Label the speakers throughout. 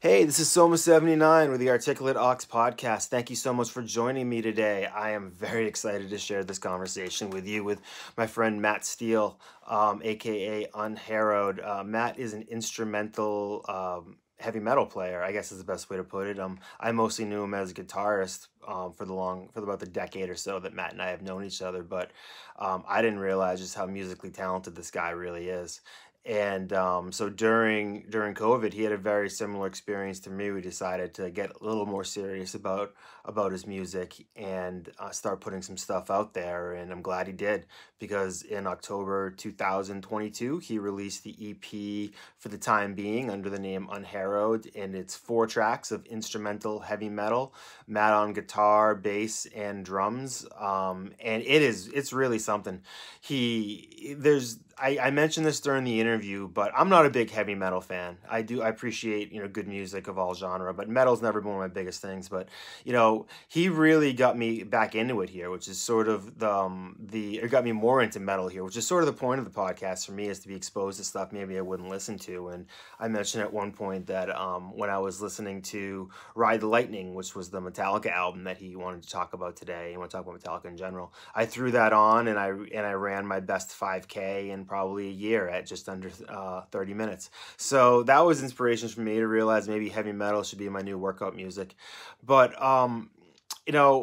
Speaker 1: Hey, this is Soma79 with the Articulate Ox podcast. Thank you so much for joining me today. I am very excited to share this conversation with you with my friend Matt Steele, aka Unharrowed. Matt is an instrumental heavy metal player, I guess is the best way to put it. I mostly knew him as a guitarist for about the decade or so that Matt and I have known each other, but I didn't realize just how musically talented this guy really is. And so during COVID, he had a very similar experience to me. We decided to get a little more serious about his music and start putting some stuff out there. And I'm glad he did, because in October 2022, he released the EP For the Time Being under the name Unharrowed, and it's 4 tracks of instrumental heavy metal, Matt on guitar, bass, and drums. And it's really something. I mentioned this during the interview, but I'm not a big heavy metal fan. I appreciate, good music of all genre, but metal's never been one of my biggest things. But, he really got me back into it here, which is sort of it got me more into metal here, which is sort of the point of the podcast for me, is to be exposed to stuff maybe I wouldn't listen to. And I mentioned at one point that when I was listening to Ride the Lightning, which was the Metallica album that he wanted to talk about today, and want to talk about Metallica in general, I threw that on and I ran my best 5K in probably a year at just under 30 minutes. So that was inspiration for me to realize maybe heavy metal should be my new workout music. But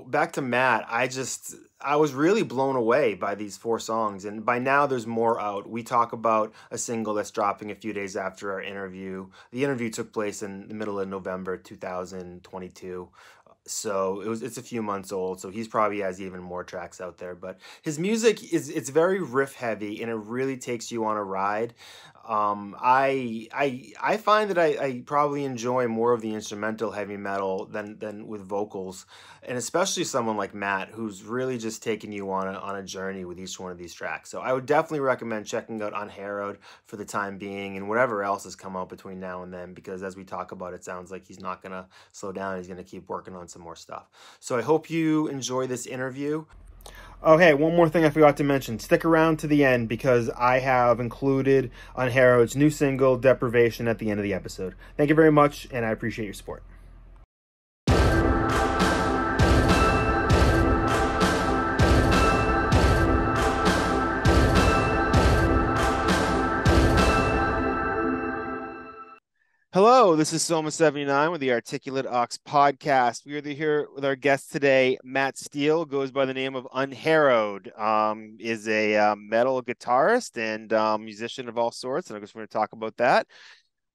Speaker 1: back to Matt, I was really blown away by these 4 songs, and by now there's more out. We talk about a single that's dropping a few days after our interview. The interview took place in the middle of November 2022. So it's a few months old, so he's probably has even more tracks out there. But his music it's very riff heavy, and it really takes you on a ride. I find that I probably enjoy more of the instrumental heavy metal than with vocals, and especially someone like Matt, who's really just taking you on a journey with each one of these tracks. So I would definitely recommend checking out Unharrowed For the Time Being, and whatever else has come out between now and then, because as we talk about, it sounds like he's not gonna slow down. He's gonna keep working on some more stuff. So I hope you enjoy this interview. Oh, hey, one more thing I forgot to mention. Stick around to the end, because I have included Unharrowed's new single, Deprivation, at the end of the episode. Thank you very much, and I appreciate your support. Hello, this is Soma79 with the Articulate Ox podcast. We are here with our guest today, Matt Steele, goes by the name of Unharrowed, is a metal guitarist and musician of all sorts, and I just want to talk about that.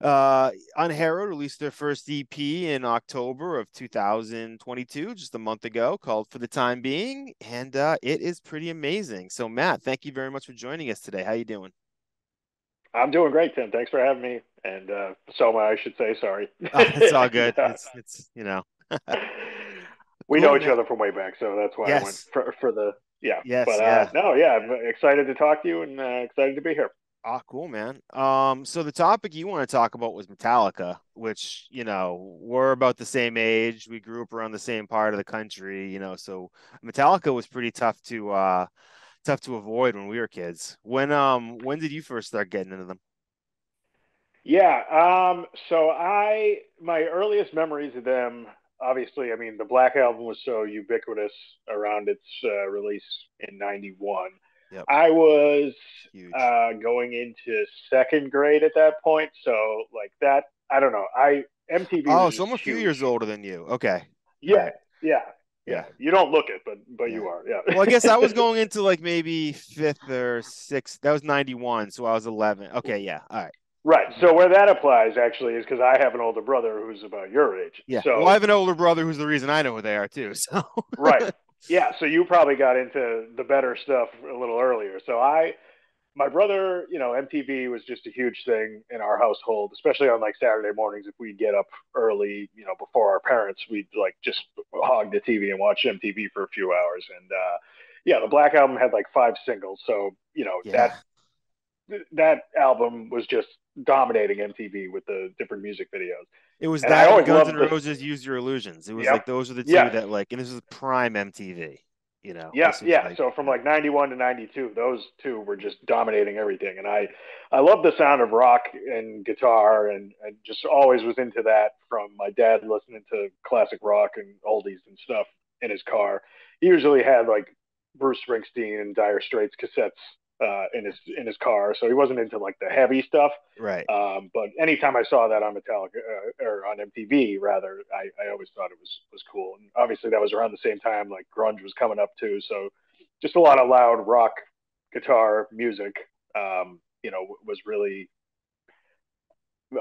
Speaker 1: Unharrowed released their first EP in October of 2022, just a month ago, called For the Time Being, and it is pretty amazing. So, Matt, thank you very much for joining us today. How you doing?
Speaker 2: I'm doing great, Tim. Thanks for having me. And Soma, I should say sorry.
Speaker 1: It's all good.
Speaker 2: Yeah. We
Speaker 1: Cool,
Speaker 2: know each
Speaker 1: man.
Speaker 2: other from way back, so that's why I went
Speaker 1: Yes.
Speaker 2: for the yeah.
Speaker 1: Yes,
Speaker 2: But
Speaker 1: yeah.
Speaker 2: no, yeah, I'm excited to talk to you and excited to be here.
Speaker 1: Ah, cool, man. So the topic you want to talk about was Metallica, which, we're about the same age. We grew up around the same part of the country, so Metallica was pretty tough to avoid when we were kids. When did you first start getting into them?
Speaker 2: Yeah. So my earliest memories of them, obviously, I mean, the Black Album was so ubiquitous around its release in '91.
Speaker 1: Yep,
Speaker 2: I was
Speaker 1: huge.
Speaker 2: going into second grade at that point, so like that, I don't know. I MTV was
Speaker 1: Oh, so
Speaker 2: just
Speaker 1: I'm a few
Speaker 2: huge.
Speaker 1: years older than you. Okay. All
Speaker 2: Yeah,
Speaker 1: right.
Speaker 2: yeah, yeah.
Speaker 1: Yeah.
Speaker 2: You don't look it, but
Speaker 1: Yeah.
Speaker 2: you are.
Speaker 1: Well, I guess
Speaker 2: Yeah.
Speaker 1: I was going into like maybe fifth or sixth. That was 91, so I was 11. Okay, yeah. All right.
Speaker 2: Right. So where that applies actually is because I have an older brother who's about your age.
Speaker 1: Yeah. Well, I
Speaker 2: So
Speaker 1: have an older brother who's the reason I know who they are too. So
Speaker 2: right. Yeah. So you probably got into the better stuff a little earlier. My brother, MTV was just a huge thing in our household, especially on like Saturday mornings. If we'd get up early, before our parents, we'd like just hog the TV and watch MTV for a few hours. And yeah, the Black Album had like 5 singles. So,
Speaker 1: yeah.
Speaker 2: that album was just dominating MTV with the different music videos.
Speaker 1: It was
Speaker 2: And I
Speaker 1: that and
Speaker 2: always
Speaker 1: Guns N'
Speaker 2: loved this.
Speaker 1: Roses Use Your Illusions. It was
Speaker 2: Yep.
Speaker 1: like those are the two
Speaker 2: Yes.
Speaker 1: that, like, and this was prime MTV.
Speaker 2: Yeah,
Speaker 1: Listening to
Speaker 2: yeah.
Speaker 1: like,
Speaker 2: So from like 91 to 92, those two were just dominating everything. And I love the sound of rock and guitar and just always was into that from my dad listening to classic rock and oldies and stuff in his car. He usually had like Bruce Springsteen and Dire Straits cassettes in his car. So he wasn't into like the heavy stuff.
Speaker 1: right.
Speaker 2: But anytime I saw that on Metallica or on MTV, rather, I always thought it was cool. And obviously, that was around the same time like grunge was coming up too. So just a lot of loud rock, guitar music, was really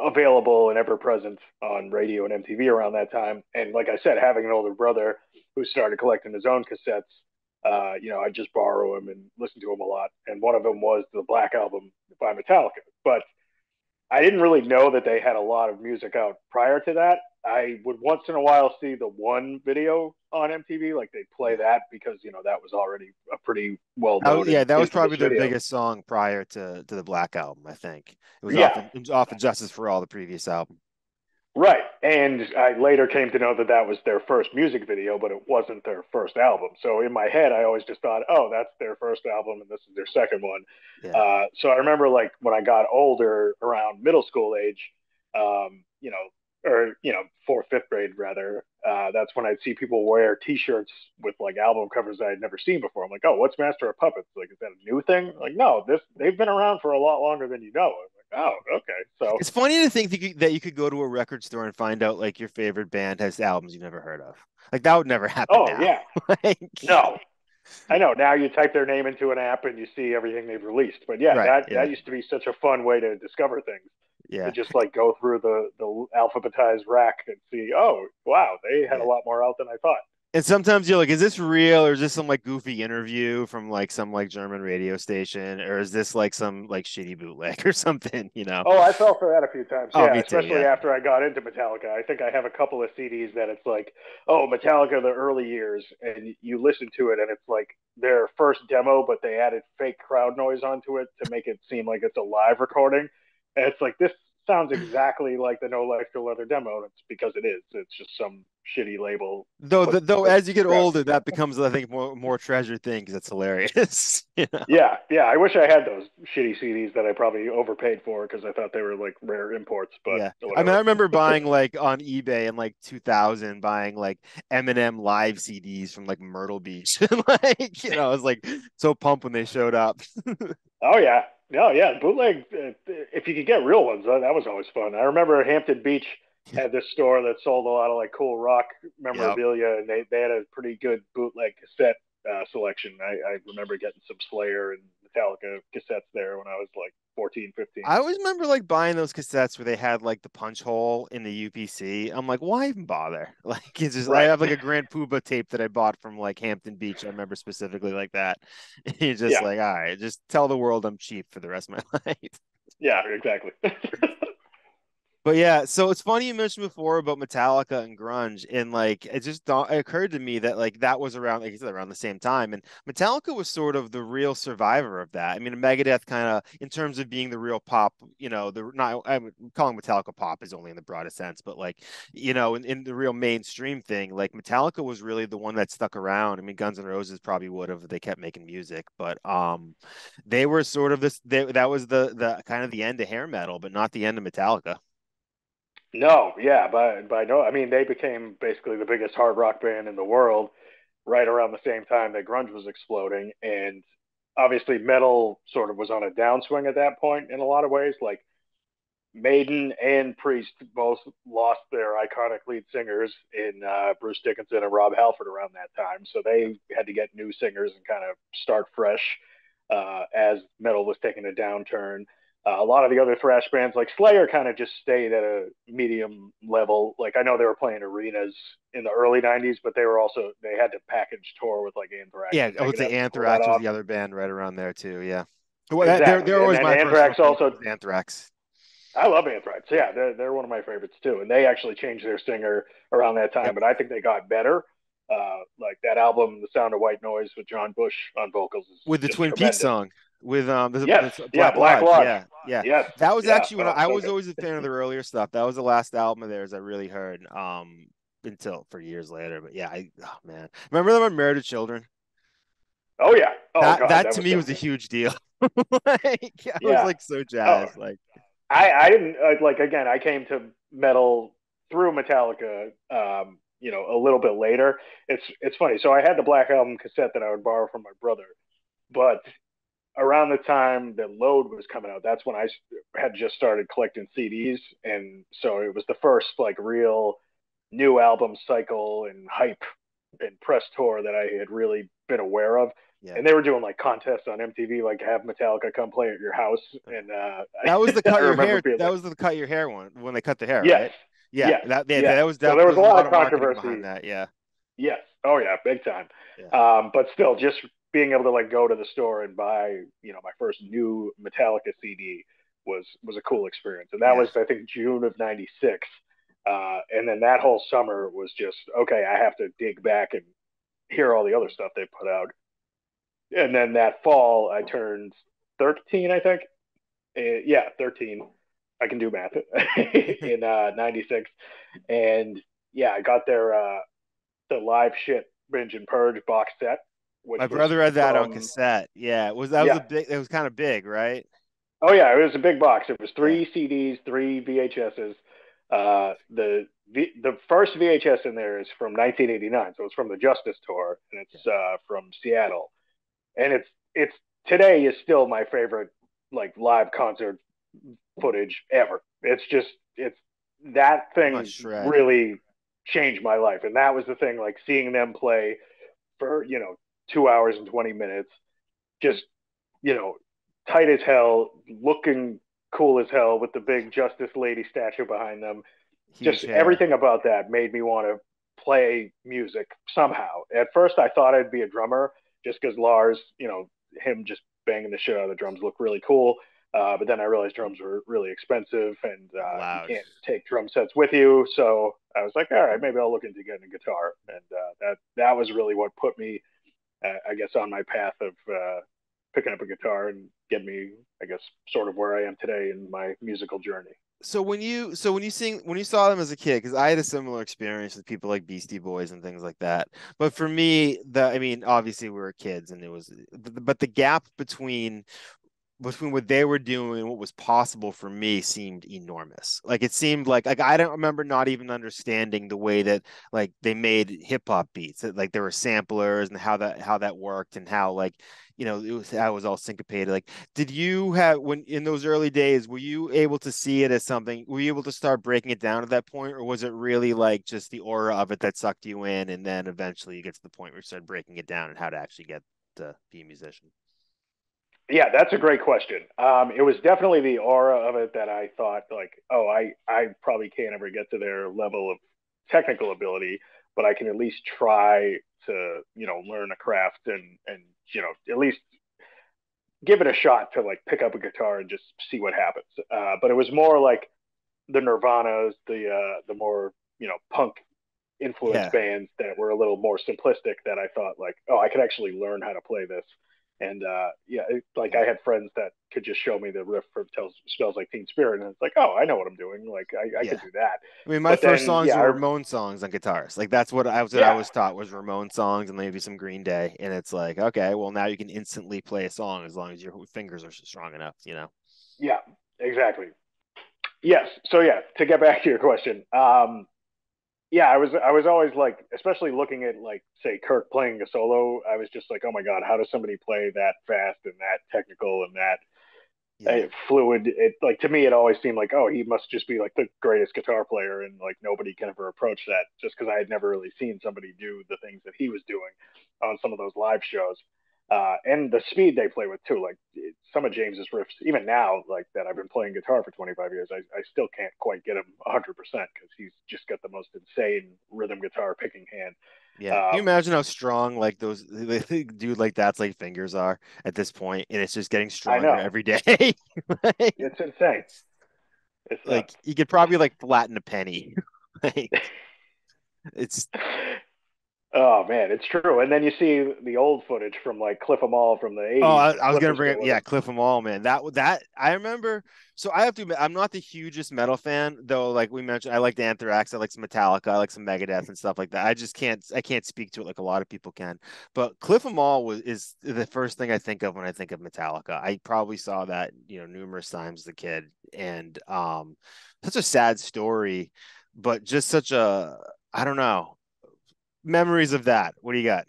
Speaker 2: available and ever present on radio and MTV around that time. And like I said, having an older brother who started collecting his own cassettes, I just borrow them and listen to them a lot. And one of them was the Black Album by Metallica. But I didn't really know that they had a lot of music out prior to that. I would once in a while see the one video on MTV, like they play that because that was already a pretty well
Speaker 1: Oh,
Speaker 2: known
Speaker 1: yeah,
Speaker 2: and
Speaker 1: that was
Speaker 2: infamous
Speaker 1: probably their
Speaker 2: video.
Speaker 1: biggest song prior to the Black Album, I think.
Speaker 2: Yeah,
Speaker 1: It was often Justice for All, the previous album.
Speaker 2: right. And I later came to know that that was their first music video, but it wasn't their first album. So in my head, I always just thought, oh, that's their first album and this is their second one.
Speaker 1: Yeah.
Speaker 2: So I remember like when I got older, around middle school age, um, you know, or fourth, fifth grade rather. That's when I'd see people wear T-shirts with like album covers I had never seen before. I'm like, oh, what's Master of Puppets? Like, is that a new thing? Like, no, they've been around for a lot longer than you know. I'm like, oh, okay, so.
Speaker 1: It's funny to think that you could go to a record store and find out like your favorite band has albums you've never heard of. Like that would never happen
Speaker 2: Oh
Speaker 1: now.
Speaker 2: yeah,
Speaker 1: Like,
Speaker 2: no, I know. Now you type their name into an app and you see everything they've released. But yeah,
Speaker 1: right.
Speaker 2: that
Speaker 1: Yeah.
Speaker 2: used to be such a fun way to discover things. To
Speaker 1: Yeah.
Speaker 2: just like go through the alphabetized rack and see, oh wow, they had a
Speaker 1: Yeah.
Speaker 2: lot more out than I thought.
Speaker 1: And sometimes you're like, is this real or is this some like goofy interview from like some like German radio station or is this like some like shitty bootleg or something, you know?
Speaker 2: Oh, I fell for that a few times.
Speaker 1: Oh,
Speaker 2: Yeah,
Speaker 1: me too.
Speaker 2: especially
Speaker 1: Yeah.
Speaker 2: after I got into Metallica. I think I have a couple of CDs that it's like, oh, Metallica the early years, and you listen to it, and it's like their first demo, but they added fake crowd noise onto it to make it seem like it's a live recording. And it's like this sounds exactly like the No Life to Leather demo. And it's because it is. It's just some shitty label
Speaker 1: Though
Speaker 2: put
Speaker 1: as you get
Speaker 2: crowd.
Speaker 1: older, that becomes I think more treasured thing because it's hilarious. You know?
Speaker 2: Yeah, yeah. I wish I had those shitty CDs that I probably overpaid for because I thought they were like rare imports, but
Speaker 1: Yeah. I mean, I
Speaker 2: whatever.
Speaker 1: remember buying like on eBay in like 2000, buying like Eminem live CDs from like Myrtle Beach. And like, I was like so pumped when they showed up.
Speaker 2: Oh yeah, no, yeah. Bootleg. If you could get real ones, that was always fun. I remember Hampton Beach had this store that sold a lot of like cool rock
Speaker 1: Yeah.
Speaker 2: memorabilia, and they had a pretty good bootleg cassette selection. I remember getting some Slayer and Metallica cassettes there when I was like 14, 15.
Speaker 1: I always remember like buying those cassettes where they had like the punch hole in the UPC. I'm like, why even bother? Like, it's just I
Speaker 2: Right.
Speaker 1: have like a Grand Puba tape that I bought from like Hampton Beach. I remember specifically like that. You're just
Speaker 2: Yeah.
Speaker 1: like, all right, just tell the world I'm cheap for the rest of my life.
Speaker 2: Yeah. Exactly.
Speaker 1: But yeah, so it's funny you mentioned before about Metallica and grunge, and like it occurred to me that like that was around like you said around the same time, and Metallica was sort of the real survivor of that. I mean, Megadeth kind of in terms of being the real pop, the not I'm calling Metallica pop is only in the broadest sense, but like in the real mainstream thing, like Metallica was really the one that stuck around. I mean, Guns N' Roses probably would have if they kept making music, but they were sort of that was the kind of the end of hair metal, but not the end of Metallica.
Speaker 2: No. Yeah. By no. I mean, they became basically the biggest hard rock band in the world right around the same time that grunge was exploding, and obviously metal sort of was on a downswing at that point in a lot of ways. Like Maiden and Priest both lost their iconic lead singers in Bruce Dickinson and Rob Halford around that time, so they had to get new singers and kind of start fresh as metal was taking a downturn. A lot of the other thrash bands like Slayer kind of just stayed at a medium level. Like I know they were playing arenas in the early '90s, but they had to package tour with like Anthrax
Speaker 1: Yeah,
Speaker 2: and
Speaker 1: I would say
Speaker 2: Megadeth to pull that
Speaker 1: Anthrax was
Speaker 2: off.
Speaker 1: the other band right around there too. Yeah. Well, they're
Speaker 2: Exactly, and
Speaker 1: always
Speaker 2: then
Speaker 1: my personal
Speaker 2: Anthrax
Speaker 1: favorite
Speaker 2: also.
Speaker 1: was Anthrax.
Speaker 2: I love Anthrax.
Speaker 1: Yeah.
Speaker 2: Yeah, they're one of my favorites too, and they actually changed their singer around that time.
Speaker 1: Yep.
Speaker 2: But I think they got better. Like that album, "The Sound of White Noise" with John Bush on vocals is
Speaker 1: With the
Speaker 2: just
Speaker 1: Twin Peaks
Speaker 2: tremendous.
Speaker 1: song with
Speaker 2: Yes,
Speaker 1: this
Speaker 2: yeah,
Speaker 1: Black
Speaker 2: Black
Speaker 1: Lodge.
Speaker 2: Lodge.
Speaker 1: Yeah. Yeah.
Speaker 2: Yes,
Speaker 1: That was
Speaker 2: yeah.
Speaker 1: actually when
Speaker 2: Oh,
Speaker 1: I
Speaker 2: so
Speaker 1: was
Speaker 2: good.
Speaker 1: always a fan of their earlier stuff. That was the last album of theirs I really heard until for years later. But yeah, oh man. Remember them on Married to Children?
Speaker 2: Oh yeah. Oh
Speaker 1: That
Speaker 2: god,
Speaker 1: that
Speaker 2: that
Speaker 1: to
Speaker 2: was
Speaker 1: me
Speaker 2: so
Speaker 1: was a
Speaker 2: good.
Speaker 1: huge deal. Like I was
Speaker 2: Yeah.
Speaker 1: like so
Speaker 2: Oh,
Speaker 1: jazzed. Like
Speaker 2: I didn't like again. I came to metal through Metallica. A little bit later. It's funny. So I had the Black Album cassette that I would borrow from my brother, but around the time that Load was coming out, that's when I had just started collecting CDs, and so it was the first like real new album cycle and hype and press tour that I had really been aware of.
Speaker 1: yeah.
Speaker 2: And they were doing like contests on MTV, like have Metallica come play at your house. And
Speaker 1: That was the
Speaker 2: I
Speaker 1: cut your
Speaker 2: remember
Speaker 1: hair.
Speaker 2: being
Speaker 1: That
Speaker 2: like,
Speaker 1: was the cut your hair one when they cut the hair,
Speaker 2: yes,
Speaker 1: right? Yeah,
Speaker 2: yes,
Speaker 1: that
Speaker 2: yes.
Speaker 1: was
Speaker 2: So there
Speaker 1: definitely
Speaker 2: was a
Speaker 1: there's a
Speaker 2: lot
Speaker 1: lot
Speaker 2: of
Speaker 1: of marketing behind
Speaker 2: controversy.
Speaker 1: that. Yeah,
Speaker 2: Yes. Oh yeah, big time.
Speaker 1: yeah,
Speaker 2: But still, just being able to like go to the store and buy, my first new Metallica CD was a cool experience. And that
Speaker 1: yeah.
Speaker 2: was, I think, June of '96. And then that whole summer was just okay. I have to dig back and hear all the other stuff they put out. And then that fall, I turned 13, I think. Yeah, 13. I can do math in '96, and yeah, I got the live shit binge and purge box set, which
Speaker 1: My
Speaker 2: was
Speaker 1: brother had that on
Speaker 2: from
Speaker 1: cassette. Yeah, it was that was
Speaker 2: yeah.
Speaker 1: a big. It was kind of big, right?
Speaker 2: Oh yeah, it was a big box. It was
Speaker 1: Yeah,
Speaker 2: three CDs, three VHSs. The first VHS in there is from 1989, so it's from the Justice Tour, and
Speaker 1: yeah.
Speaker 2: it's from Seattle, and it's today is still my favorite like live concert footage ever. It's that
Speaker 1: It must
Speaker 2: thing
Speaker 1: shred.
Speaker 2: really changed my life, and that was the thing. Like seeing them play for 2 hours and 20 minutes, just you know tight as hell, looking cool as hell with the big Justice Lady statue behind them.
Speaker 1: Huge
Speaker 2: Just
Speaker 1: hair.
Speaker 2: everything about that made me want to play music somehow. At first, I thought I'd be a drummer just because Lars, him just banging the shit out of the drums looked really cool. But then I realized drums were really expensive and you
Speaker 1: Loud.
Speaker 2: can't take drum sets with you. So I was like, all right, maybe I'll look into getting a guitar. And that was really what put me, I guess, on my path of picking up a guitar and get me, I guess, sort of where I am today in my musical journey.
Speaker 1: When you saw them as a kid, because I had a similar experience with people like Beastie Boys and things like that. But for me, I mean, obviously we were kids, and it was, but the gap between what they were doing and what was possible for me seemed enormous. Like it seemed like I don't remember not even understanding the way that like they made hip hop beats. Like there were samplers and how that worked and how like it was how it was all syncopated. Like did you have when in those early days were you able to see it as something? Were you able to start breaking it down at that point, or was it really like just the aura of it that sucked you in, and then eventually you get to the point where you start breaking it down and how to actually get to be a musician?
Speaker 2: Yeah, that's a great question. It was definitely the aura of it that I thought like, oh, I probably can't ever get to their level of technical ability, but I can at least try to learn a craft and at least give it a shot to like pick up a guitar and just see what happens. But it was more like the Nirvanas, the more punk influence
Speaker 1: Yeah,
Speaker 2: bands that were a little more simplistic that I thought like, oh, I could actually learn how to play this. And yeah, like
Speaker 1: yeah.
Speaker 2: I had friends that could just show me the riff for Smells Like Teen Spirit, and it's like, oh, I know what I'm doing. Like I
Speaker 1: Yeah.
Speaker 2: could do that.
Speaker 1: I mean, my
Speaker 2: But
Speaker 1: first
Speaker 2: then,
Speaker 1: songs
Speaker 2: yeah,
Speaker 1: were Ramon songs on guitars. Like that's what I
Speaker 2: yeah,
Speaker 1: was taught was Ramon songs and maybe some Green Day. And it's like, okay, well now you can instantly play a song as long as your fingers are strong enough.
Speaker 2: yeah, exactly. Yes. So yeah, to get back to your question, yeah, I was always like, especially looking at like say Kirk playing a solo, I was just like, oh my god, how does somebody play that fast and that technical and that
Speaker 1: Yeah.
Speaker 2: fluid? It like to me, it always seemed like, oh, he must just be like the greatest guitar player, and like nobody can ever approach that, just because I had never really seen somebody do the things that he was doing on some of those live shows. And the speed they play with too, like some of James's riffs, even now, like that I've been playing guitar for 25 years, I still can't quite get him 100% because he's just got the most insane rhythm guitar picking hand.
Speaker 1: Yeah. Can you
Speaker 2: Um,
Speaker 1: imagine how strong like those dude like that's like fingers are at this point, and it's just getting
Speaker 2: I
Speaker 1: stronger
Speaker 2: know
Speaker 1: every day. Like,
Speaker 2: it's insane.
Speaker 1: it's
Speaker 2: It's
Speaker 1: like
Speaker 2: nuts.
Speaker 1: you could probably like flatten a penny. Like it's
Speaker 2: Oh man, it's true. And then you see the old footage from like Cliff 'Em All from the
Speaker 1: Oh,
Speaker 2: '80s when
Speaker 1: I was
Speaker 2: Cliff
Speaker 1: gonna
Speaker 2: was
Speaker 1: bring
Speaker 2: still
Speaker 1: up,
Speaker 2: with
Speaker 1: yeah,
Speaker 2: him.
Speaker 1: Cliff 'Em All, man. That I remember. So I have to admit, I'm not the hugest metal fan, though. Like we mentioned, I like Anthrax, I like some Metallica, I like some Megadeth and stuff like that. I can't speak to it like a lot of people can. But Cliff 'Em All is the first thing I think of when I think of Metallica. I probably saw that, numerous times as a kid, and such a sad story, but just such a, I don't know, memories of that. What do you got?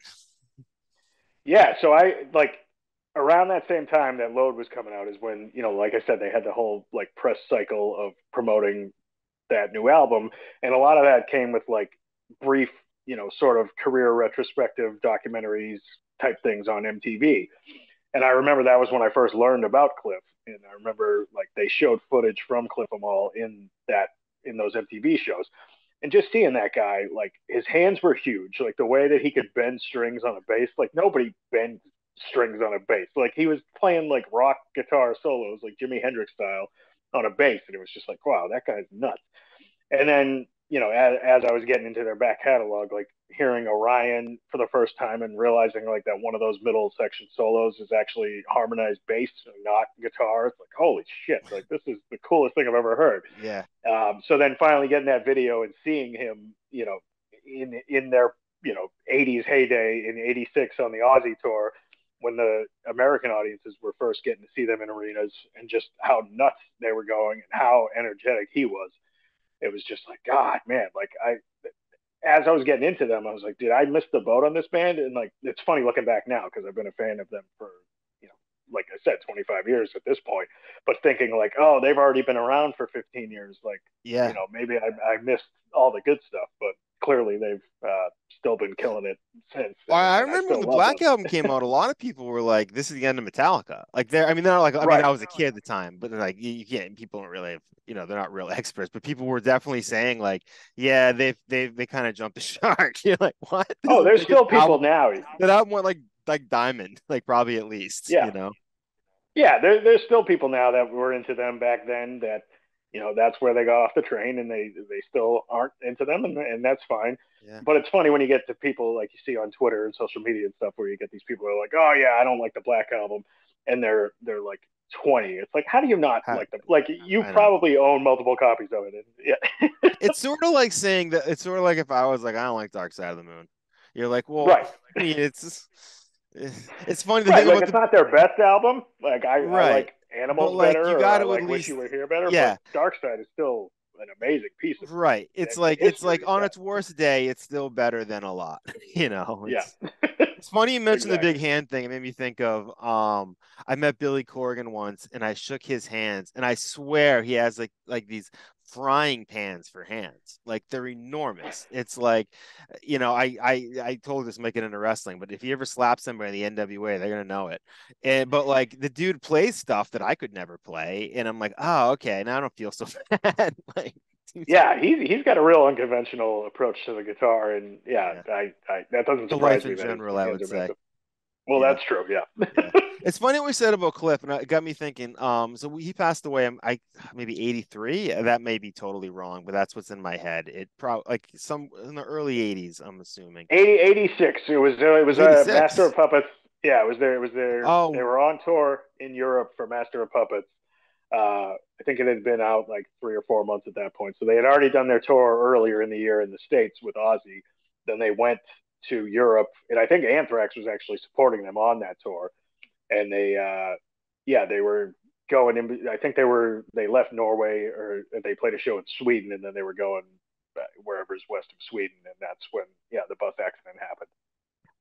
Speaker 2: Yeah, so I like around that same time that Load was coming out is when, like I said, they had the whole like press cycle of promoting that new album. And a lot of that came with like brief, sort of career retrospective documentaries type things on MTV. And I remember that was when I first learned about Cliff. And I remember like they showed footage from Cliff 'Em All in those MTV shows. And just seeing that guy, like his hands were huge. Like the way that he could bend strings on a bass, like nobody bends strings on a bass. Like he was playing like rock guitar solos, like Jimi Hendrix style, on a bass, and it was just like, wow, that guy's nuts. And then, as I was getting into their back catalog, like hearing Orion for the first time and realizing like that one of those middle section solos is actually harmonized bass and not guitar. It's like, holy shit, like this is the coolest thing I've ever heard.
Speaker 1: Yeah.
Speaker 2: So then finally getting that video and seeing him, in their, 80s heyday in '86 on the Aussie tour, when the American audiences were first getting to see them in arenas, and just how nuts they were going and how energetic he was. It was just like, God, man, like as I was getting into them, I was like, did I miss the boat on this band? And like, it's funny looking back now because I've been a fan of them for, you know, like I said, 25 years at this point. But thinking like, oh, they've already been around for 15 years. Like,
Speaker 1: Yeah.
Speaker 2: maybe I missed all the good stuff, but clearly they've still been killing it since,
Speaker 1: Well, I
Speaker 2: and I
Speaker 1: remember when
Speaker 2: still
Speaker 1: the
Speaker 2: love
Speaker 1: Black
Speaker 2: them.
Speaker 1: Album came out, a lot of people were like, "This is the end of Metallica." Like, they're not like, I mean,
Speaker 2: Right.
Speaker 1: I was a kid at the time, but like, you can't. People don't really, they're not real experts, but people were definitely saying like, "Yeah, they kind of jumped the shark." You're like, "What? This is
Speaker 2: Oh,
Speaker 1: the
Speaker 2: there's
Speaker 1: biggest
Speaker 2: still people
Speaker 1: album."
Speaker 2: now.
Speaker 1: That album went like diamond, like probably at least,
Speaker 2: Yeah. Yeah, there's still people now that were into them back then that, that's where they got off the train, and they still aren't into them, and that's fine.
Speaker 1: Yeah.
Speaker 2: But it's funny when you get to people like you see on Twitter and social media and stuff, where you get these people who are like, oh yeah, I don't like the Black Album, and they're like 20. It's like, how do you not
Speaker 1: How,
Speaker 2: like the, like you
Speaker 1: I know.
Speaker 2: probably own multiple copies of it? And, yeah.
Speaker 1: It's sort of like saying that. It's sort of like if I was like, I don't like Dark Side of the Moon. You're like, well,
Speaker 2: Right.
Speaker 1: I mean, it's funny to
Speaker 2: Right.
Speaker 1: think
Speaker 2: Like
Speaker 1: about
Speaker 2: it's
Speaker 1: the
Speaker 2: not their best album. Like I
Speaker 1: right,
Speaker 2: like
Speaker 1: but
Speaker 2: Animals
Speaker 1: like you
Speaker 2: better, or
Speaker 1: got
Speaker 2: I
Speaker 1: to at
Speaker 2: like Wish You
Speaker 1: least,
Speaker 2: Were Here better, but
Speaker 1: yeah,
Speaker 2: Dark Side is still an amazing piece of
Speaker 1: right.
Speaker 2: and
Speaker 1: It's like
Speaker 2: history.
Speaker 1: on
Speaker 2: Yeah.
Speaker 1: its worst day, it's still better than a lot.
Speaker 2: Yeah.
Speaker 1: It's funny you mentioned the big
Speaker 2: Exactly.
Speaker 1: hand thing. It made me think of I met Billy Corgan once and I shook his hands and I swear he has like these frying pans for hands. Like they're enormous. It's like, I told this make it into wrestling, but if you ever slap somebody in the NWA, they're gonna know it. And but like the dude plays stuff that I could never play, and I'm like, oh, okay, now I don't feel so bad. Like,
Speaker 2: Yeah, he's got a real unconventional approach to the guitar, and yeah,
Speaker 1: yeah,
Speaker 2: I that doesn't
Speaker 1: to
Speaker 2: surprise
Speaker 1: life
Speaker 2: me
Speaker 1: in
Speaker 2: that
Speaker 1: general,
Speaker 2: his
Speaker 1: I
Speaker 2: hands
Speaker 1: would
Speaker 2: are
Speaker 1: say.
Speaker 2: massive. Well,
Speaker 1: Yeah.
Speaker 2: that's true. Yeah.
Speaker 1: Yeah. It's funny what we said about Cliff, and it got me thinking. He passed away. Maybe 83. That may be totally wrong, but that's what's in my head. It probably like some in the early 80s. I'm assuming.
Speaker 2: 86. It
Speaker 1: It
Speaker 2: was
Speaker 1: was
Speaker 2: Master
Speaker 1: 86.
Speaker 2: of Puppets. Yeah, it was there. It was there. They
Speaker 1: Oh,
Speaker 2: were on tour in Europe for Master of Puppets. I think it had been out like 3 or 4 months at that point. So they had already done their tour earlier in the year in the States with Ozzy. Then they went to Europe, and I think Anthrax was actually supporting them on that tour. And yeah, they were going in. I think they left Norway, or they played a show in Sweden, and then they were going wherever is west of Sweden, and that's when the bus accident happened.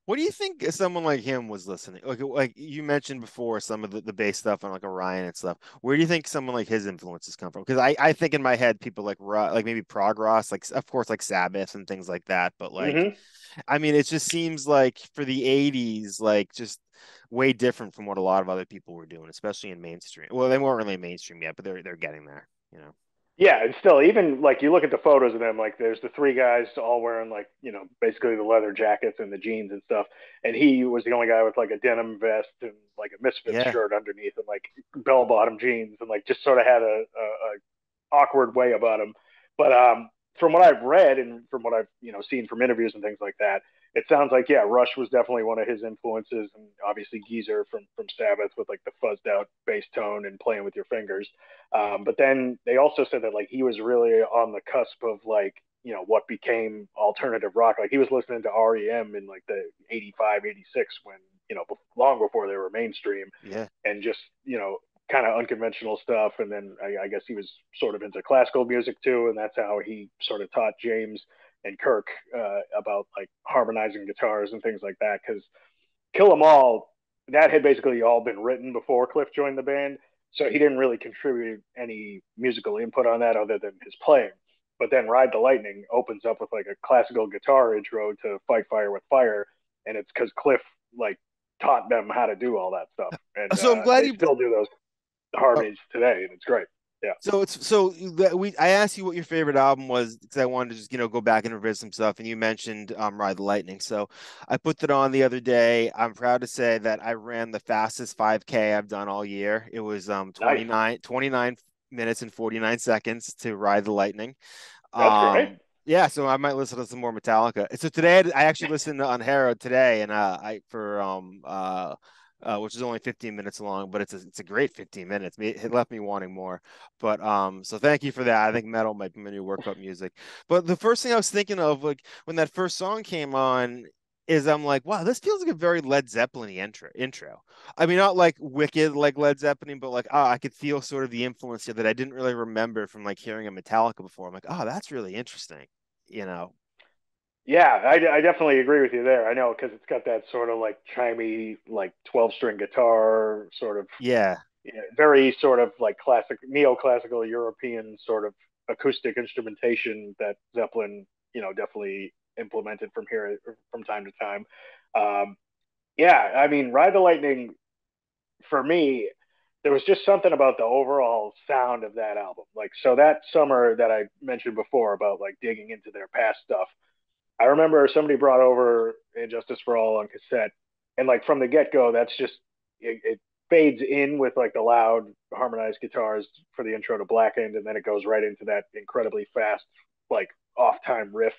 Speaker 1: what do you think someone like him was listening? Like you mentioned before, some of the bass stuff on like Orion and stuff. Where do you think someone like his influences come from? Because I think in my head people like maybe prog rock, like of course like Sabbath and things like that. But like
Speaker 2: Mm-hmm.
Speaker 1: I mean, it just seems like for the 80s, like just way different from what a lot of other people were doing, especially in mainstream. Well, they weren't really mainstream yet, but they're getting there.
Speaker 2: Yeah, and still, even like you look at the photos of them, like there's the three guys all wearing like basically the leather jackets and the jeans and stuff, and he was the only guy with like a denim vest and like a Misfits
Speaker 1: Yeah.
Speaker 2: shirt underneath and like bell bottom jeans, and like just sort of had a awkward way about him. But from what I've read and from what I've seen from interviews and things like that, it sounds like, yeah, Rush was definitely one of his influences, and obviously Geezer from Sabbath with like the fuzzed out bass tone and playing with your fingers. But then they also said that like he was really on the cusp of like, what became alternative rock. Like he was listening to REM in like the 85, 86 when, long before they were mainstream,
Speaker 1: Yeah.
Speaker 2: and just, kind of unconventional stuff. And then I guess he was sort of into classical music too, and that's how he sort of taught James and Kirk about like harmonizing guitars and things like that. Because Kill 'Em All, that had basically all been written before Cliff joined the band, so he didn't really contribute any musical input on that other than his playing. But then Ride the Lightning opens up with like a classical guitar intro to Fight Fire with Fire, and it's because Cliff like taught them how to do all that stuff, and
Speaker 1: So I'm glad
Speaker 2: they
Speaker 1: you.
Speaker 2: still do those harmonies today, and it's great. Yeah,
Speaker 1: So it's so that we I asked you what your favorite album was because I wanted to just go back and revisit some stuff, and you mentioned Ride the Lightning. So I put that on the other day. I'm proud to say that I ran the fastest 5K I've done all year. It was
Speaker 2: nice.
Speaker 1: 29 minutes and 49 seconds to Ride the Lightning.
Speaker 2: That's great.
Speaker 1: Yeah, so I might listen to some more Metallica. So today I actually listened to Unharrowed today, and I for which is only 15 minutes long, but it's a great 15 minutes. It left me wanting more. But so thank you for that. I think metal might be my new workout music. But the first thing I was thinking of, like when that first song came on, is I'm like, wow, this feels like a very Led Zeppelin intro. I mean, not like wicked like Led Zeppelin, but like, oh, I could feel sort of the influence here that I didn't really remember from like hearing a Metallica before. I'm like, oh, that's really interesting. You know?
Speaker 2: Yeah, I definitely agree with you there. I know because it's got that sort of like chimey, like 12-string guitar, sort of,
Speaker 1: Yeah,
Speaker 2: very sort of like classic, neoclassical European sort of acoustic instrumentation that Zeppelin, definitely implemented from time to time. Um, yeah, I mean, Ride the Lightning for me, there was just something about the overall sound of that album. Like, so that summer that I mentioned before about like digging into their past stuff, I remember somebody brought over Injustice for All on cassette, and like from the get go, that's just it fades in with like the loud harmonized guitars for the intro to Blackened, and then it goes right into that incredibly fast, like off time riff.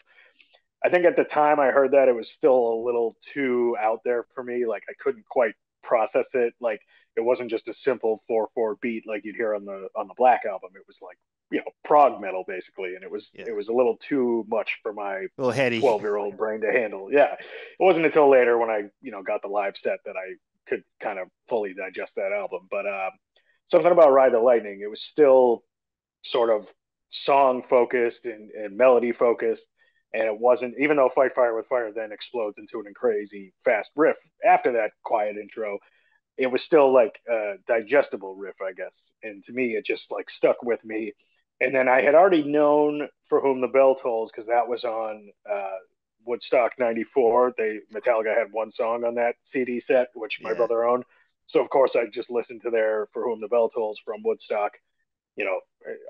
Speaker 2: I think at the time I heard that it was still a little too out there for me. Like I couldn't quite process it. Like it wasn't just a simple 4/4 beat like you'd hear on the Black album. It was like, prog metal basically, and it was
Speaker 1: yeah.
Speaker 2: it was a little too much for my
Speaker 1: A little heady.
Speaker 2: 12-year-old brain to handle. Yeah, it wasn't until later when I got the live set that I could kind of fully digest that album. But something about Ride the Lightning, it was still sort of song focused and melody focused. And it wasn't, even though Fight Fire with Fire then explodes into an crazy fast riff after that quiet intro, it was still like a digestible riff, I guess. And to me, it just like stuck with me. And then I had already known For Whom the Bell Tolls because that was on Woodstock '94. Metallica had one song on that CD set, which my
Speaker 1: Yeah.
Speaker 2: brother owned. So of course I just listened to their For Whom the Bell Tolls from Woodstock, you know,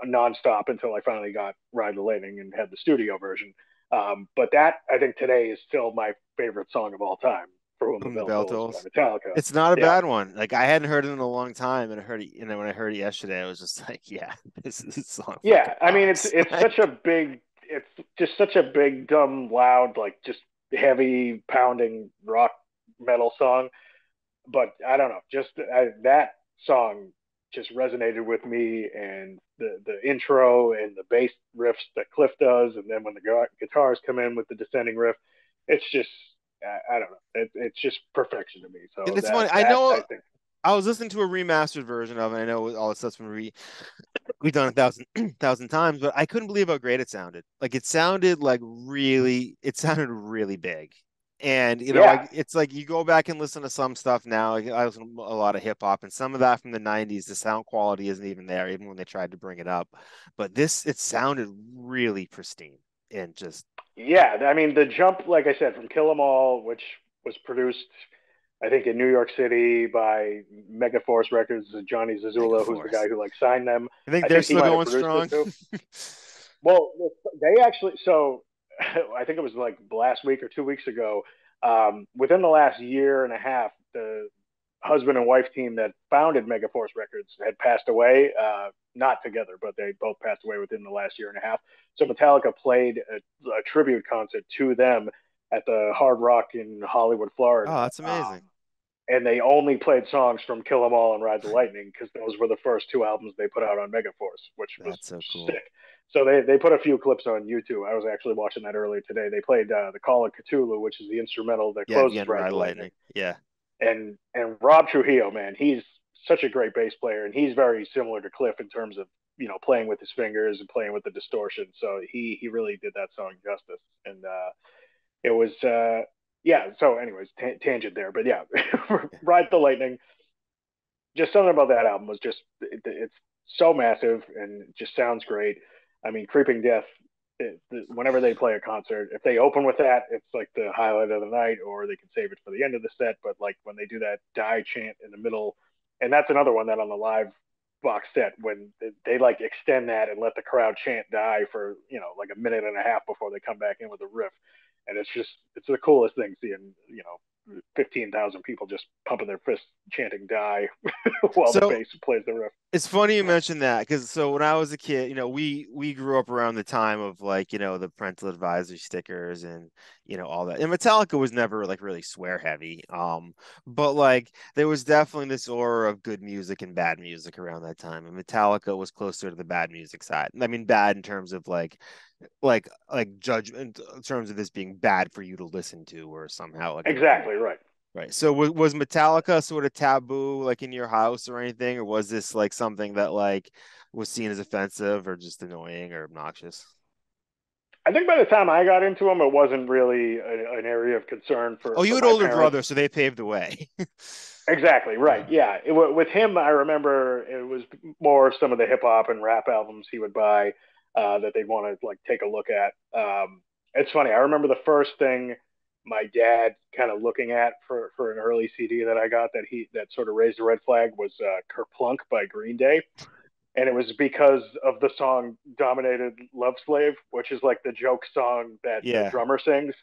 Speaker 2: nonstop until I finally got Ride the Lightning and had the studio version. But that I think today is still my favorite song of all time, For Whom the
Speaker 1: From the
Speaker 2: Bell
Speaker 1: Bell
Speaker 2: Tolls by
Speaker 1: Tolls.
Speaker 2: Metallica.
Speaker 1: It's not a
Speaker 2: Yeah,
Speaker 1: bad one. Like I hadn't heard it in a long time, and I heard it. When I heard it yesterday, I was just like, "Yeah, this song fucking
Speaker 2: yeah. I mean, it's
Speaker 1: rocks!"
Speaker 2: it's such
Speaker 1: Like,
Speaker 2: a big, it's just such a big, dumb, loud, like just heavy pounding rock metal song. But I don't know, just that song just resonated with me, and the intro and the bass riffs that Cliff does, and then when the guitars come in with the descending riff, it's just I don't know, it's just perfection to me.
Speaker 1: and
Speaker 2: So
Speaker 1: it's
Speaker 2: that
Speaker 1: funny. I
Speaker 2: that I
Speaker 1: know
Speaker 2: think,
Speaker 1: I was listening to a remastered version of it. I know all the stuff's been we've done a thousand thousand times, but I couldn't believe how great it sounded. Like it sounded really big. And
Speaker 2: yeah,
Speaker 1: it's like you go back and listen to some stuff now. Like, I listen to a lot of hip hop, and some of that from the '90s, the sound quality isn't even there, even when they tried to bring it up. But it sounded really pristine and just
Speaker 2: yeah. I mean, the jump, like I said, from Kill 'Em All, which was produced, I think, in New York City by Megaforce Records, Johnny
Speaker 1: mega
Speaker 2: Zazula, who's the
Speaker 1: force.
Speaker 2: guy who like signed them.
Speaker 1: I think
Speaker 2: I
Speaker 1: they're
Speaker 2: think he
Speaker 1: still
Speaker 2: might have
Speaker 1: going
Speaker 2: produced it
Speaker 1: strong.
Speaker 2: too. Well, they actually, so I think it was like last week or 2 weeks ago. Within the last year and a half, the husband and wife team that founded Megaforce Records had passed away. Not together, but they both passed away within the last year and a half. So Metallica played a tribute concert to them at the Hard Rock in Hollywood, Florida.
Speaker 3: Oh, that's amazing.
Speaker 2: And they only played songs from Kill 'Em All and Ride the Lightning because those were the first two albums they put out on Megaforce, which was
Speaker 3: That's so cool.
Speaker 2: sick. So they put a few clips on YouTube. I was actually watching that earlier today. They played the Call of Cthulhu, which is the instrumental that
Speaker 3: Yeah, yeah,
Speaker 2: closes
Speaker 3: and
Speaker 2: Ride
Speaker 3: Ride
Speaker 2: the Lightning.
Speaker 3: Lightning. Yeah.
Speaker 2: And Rob Trujillo, man, he's such a great bass player, and he's very similar to Cliff in terms of playing with his fingers and playing with the distortion. So he really did that song justice, and it was yeah. So anyways, tangent there, but yeah, Ride the Lightning, just something about that album was just it's so massive and it just sounds great. I mean, Creeping Death. Whenever they play a concert, if they open with that, it's like the highlight of the night, or they can save it for the end of the set. But like when they do that die chant in the middle, and that's another one that on the live box set when they like extend that and let the crowd chant die for like a minute and a half before they come back in with a riff, and it's the coolest thing seeing 15,000 people just pumping their fists chanting die while the
Speaker 3: So
Speaker 2: bass plays the riff.
Speaker 3: it's funny you mentioned that because so when I was a kid, we grew up around the time of like, the parental advisory stickers and all that. And Metallica was never like really swear heavy. But like there was definitely this aura of good music and bad music around that time. And Metallica was closer to the bad music side. I mean bad in terms of like judgment in terms of this being bad for you to listen to or somehow like
Speaker 2: Exactly right.
Speaker 3: right. So was Metallica sort of taboo like in your house or anything, or was this like something that like was seen as offensive or just annoying or obnoxious?
Speaker 2: I think by the time I got into them, it wasn't really an area of concern
Speaker 3: Oh, you
Speaker 2: for
Speaker 3: had
Speaker 2: my
Speaker 3: older
Speaker 2: parents.
Speaker 3: brothers, so they paved the way.
Speaker 2: Exactly right. Yeah, with him, I remember it was more some of the hip hop and rap albums he would buy that they'd want to like take a look at. It's funny. I remember the first thing my dad kind of looking at for an early CD that I got that sort of raised the red flag was Kerplunk by Green Day, and it was because of the song "Dominated Love Slave," which is like the joke song that the
Speaker 3: Yeah.
Speaker 2: drummer sings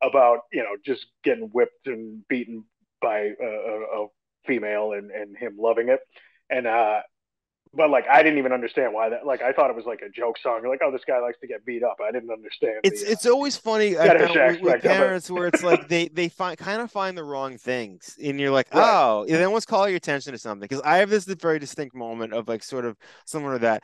Speaker 2: about just getting whipped and beaten by a female and him loving it. And but like I didn't even understand why that. Like I thought it was like a joke song. Like, oh, this guy likes to get beat up. I didn't understand
Speaker 3: It's always funny I
Speaker 2: fetish
Speaker 3: found with
Speaker 2: aspect of it.
Speaker 3: parents where it's like they find the wrong things and you're like,
Speaker 2: Right.
Speaker 3: oh, they almost call your attention to something because I have this very distinct moment of like sort of similar to that.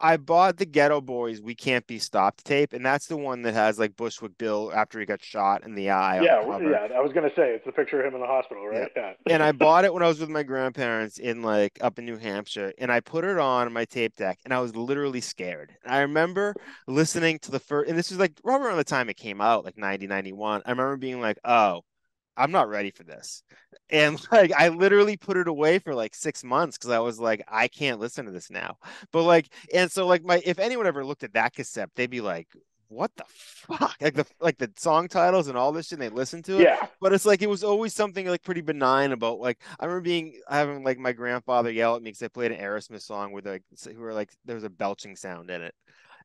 Speaker 3: I bought the Ghetto Boys "We Can't Be Stopped" tape, and that's the one that has like Bushwick Bill after he got shot in the eye on the
Speaker 2: Yeah.
Speaker 3: cover.
Speaker 2: Yeah. I was gonna say it's the picture of him in the hospital,
Speaker 3: Yeah.
Speaker 2: right? Yeah.
Speaker 3: And I bought it when I was with my grandparents in like up in New Hampshire, and I put it on my tape deck, and I was literally scared. I remember listening to the first, and this was like right around the time it came out, like 90, 91. I remember being like, oh, I'm not ready for this. And like I literally put it away for like 6 months because I was like, I can't listen to this now. But like, and so like my if anyone ever looked at that cassette, they'd be like, what the fuck? Like the song titles and all this shit, and they listen to it.
Speaker 2: Yeah.
Speaker 3: But it's like it was always something like pretty benign about like I remember having like my grandfather yell at me because I played an Aerosmith song with like who were like there was a belching sound in it.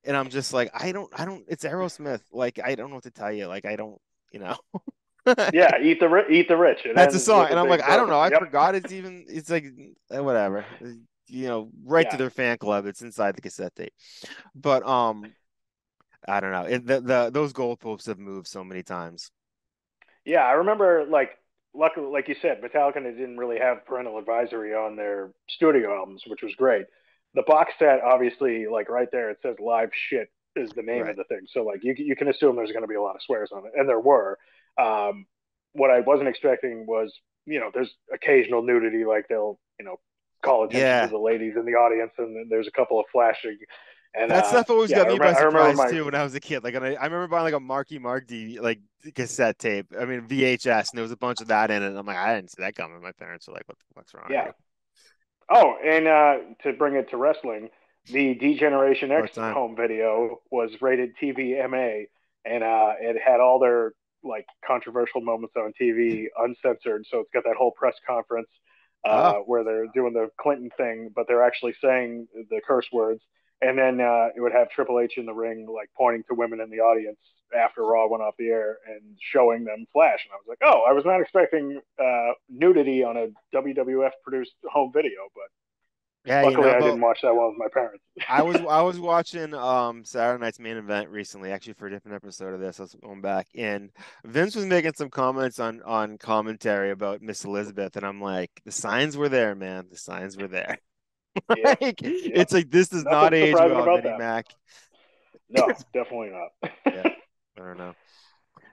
Speaker 3: And I'm just like, I don't, it's Aerosmith. Like, I don't know what to tell you. Like, I don't, you know.
Speaker 2: Yeah. Eat the rich. It
Speaker 3: That's a
Speaker 2: ends
Speaker 3: song.
Speaker 2: with a
Speaker 3: And I'm like,
Speaker 2: big
Speaker 3: I don't
Speaker 2: broken.
Speaker 3: know. I
Speaker 2: Yep.
Speaker 3: forgot it's like, whatever. Right to
Speaker 2: Yeah.
Speaker 3: their fan club. It's inside the cassette tape. But, I don't know. Those goalposts have moved so many times.
Speaker 2: Yeah, I remember luckily, like you said, Metallica didn't really have parental advisory on their studio albums, which was great. The box set, obviously, like right there, it says "Live Shit" is the name of
Speaker 3: Right.
Speaker 2: the thing. So like you can assume there's going to be a lot of swears on it, and there were. Um, what I wasn't expecting was there's occasional nudity, like they'll call attention to
Speaker 3: Yeah.
Speaker 2: the ladies in the audience, and then there's a couple of flashing. And
Speaker 3: That stuff always
Speaker 2: yeah,
Speaker 3: got me by
Speaker 2: I remember
Speaker 3: surprise
Speaker 2: my
Speaker 3: too when I was a kid. Like, I remember buying like a Marky Mark like cassette tape. I mean VHS, and there was a bunch of that in it. And I'm like, I didn't see that coming. My parents were like, "What the fuck's wrong with
Speaker 2: yeah.
Speaker 3: you?"
Speaker 2: Oh, and to bring it to wrestling, the Degeneration X
Speaker 3: Part time.
Speaker 2: home video was rated TVMA, and it had all their like controversial moments on TV uncensored. So it's got that whole press conference
Speaker 3: Oh,
Speaker 2: where they're doing the Clinton thing, but they're actually saying the curse words. And then it would have Triple H in the ring, like pointing to women in the audience after Raw went off the air and showing them flash. And I was like, oh, I was not expecting nudity on a WWF produced home video, but
Speaker 3: Yeah, you
Speaker 2: Luckily,
Speaker 3: know,
Speaker 2: I
Speaker 3: but
Speaker 2: didn't watch that one with my parents.
Speaker 3: I was watching Saturday Night's Main Event recently, actually for a different episode of this. I was going back, and Vince was making some comments on commentary about Miss Elizabeth, and I'm like, the signs were there, man. The signs were there.
Speaker 2: Yep,
Speaker 3: Like,
Speaker 2: yep.
Speaker 3: it's like this does not
Speaker 2: Nothing
Speaker 3: age
Speaker 2: surprising
Speaker 3: well,
Speaker 2: about
Speaker 3: Vinnie
Speaker 2: that.
Speaker 3: Mac.
Speaker 2: No, definitely not.
Speaker 3: Yeah, I don't know.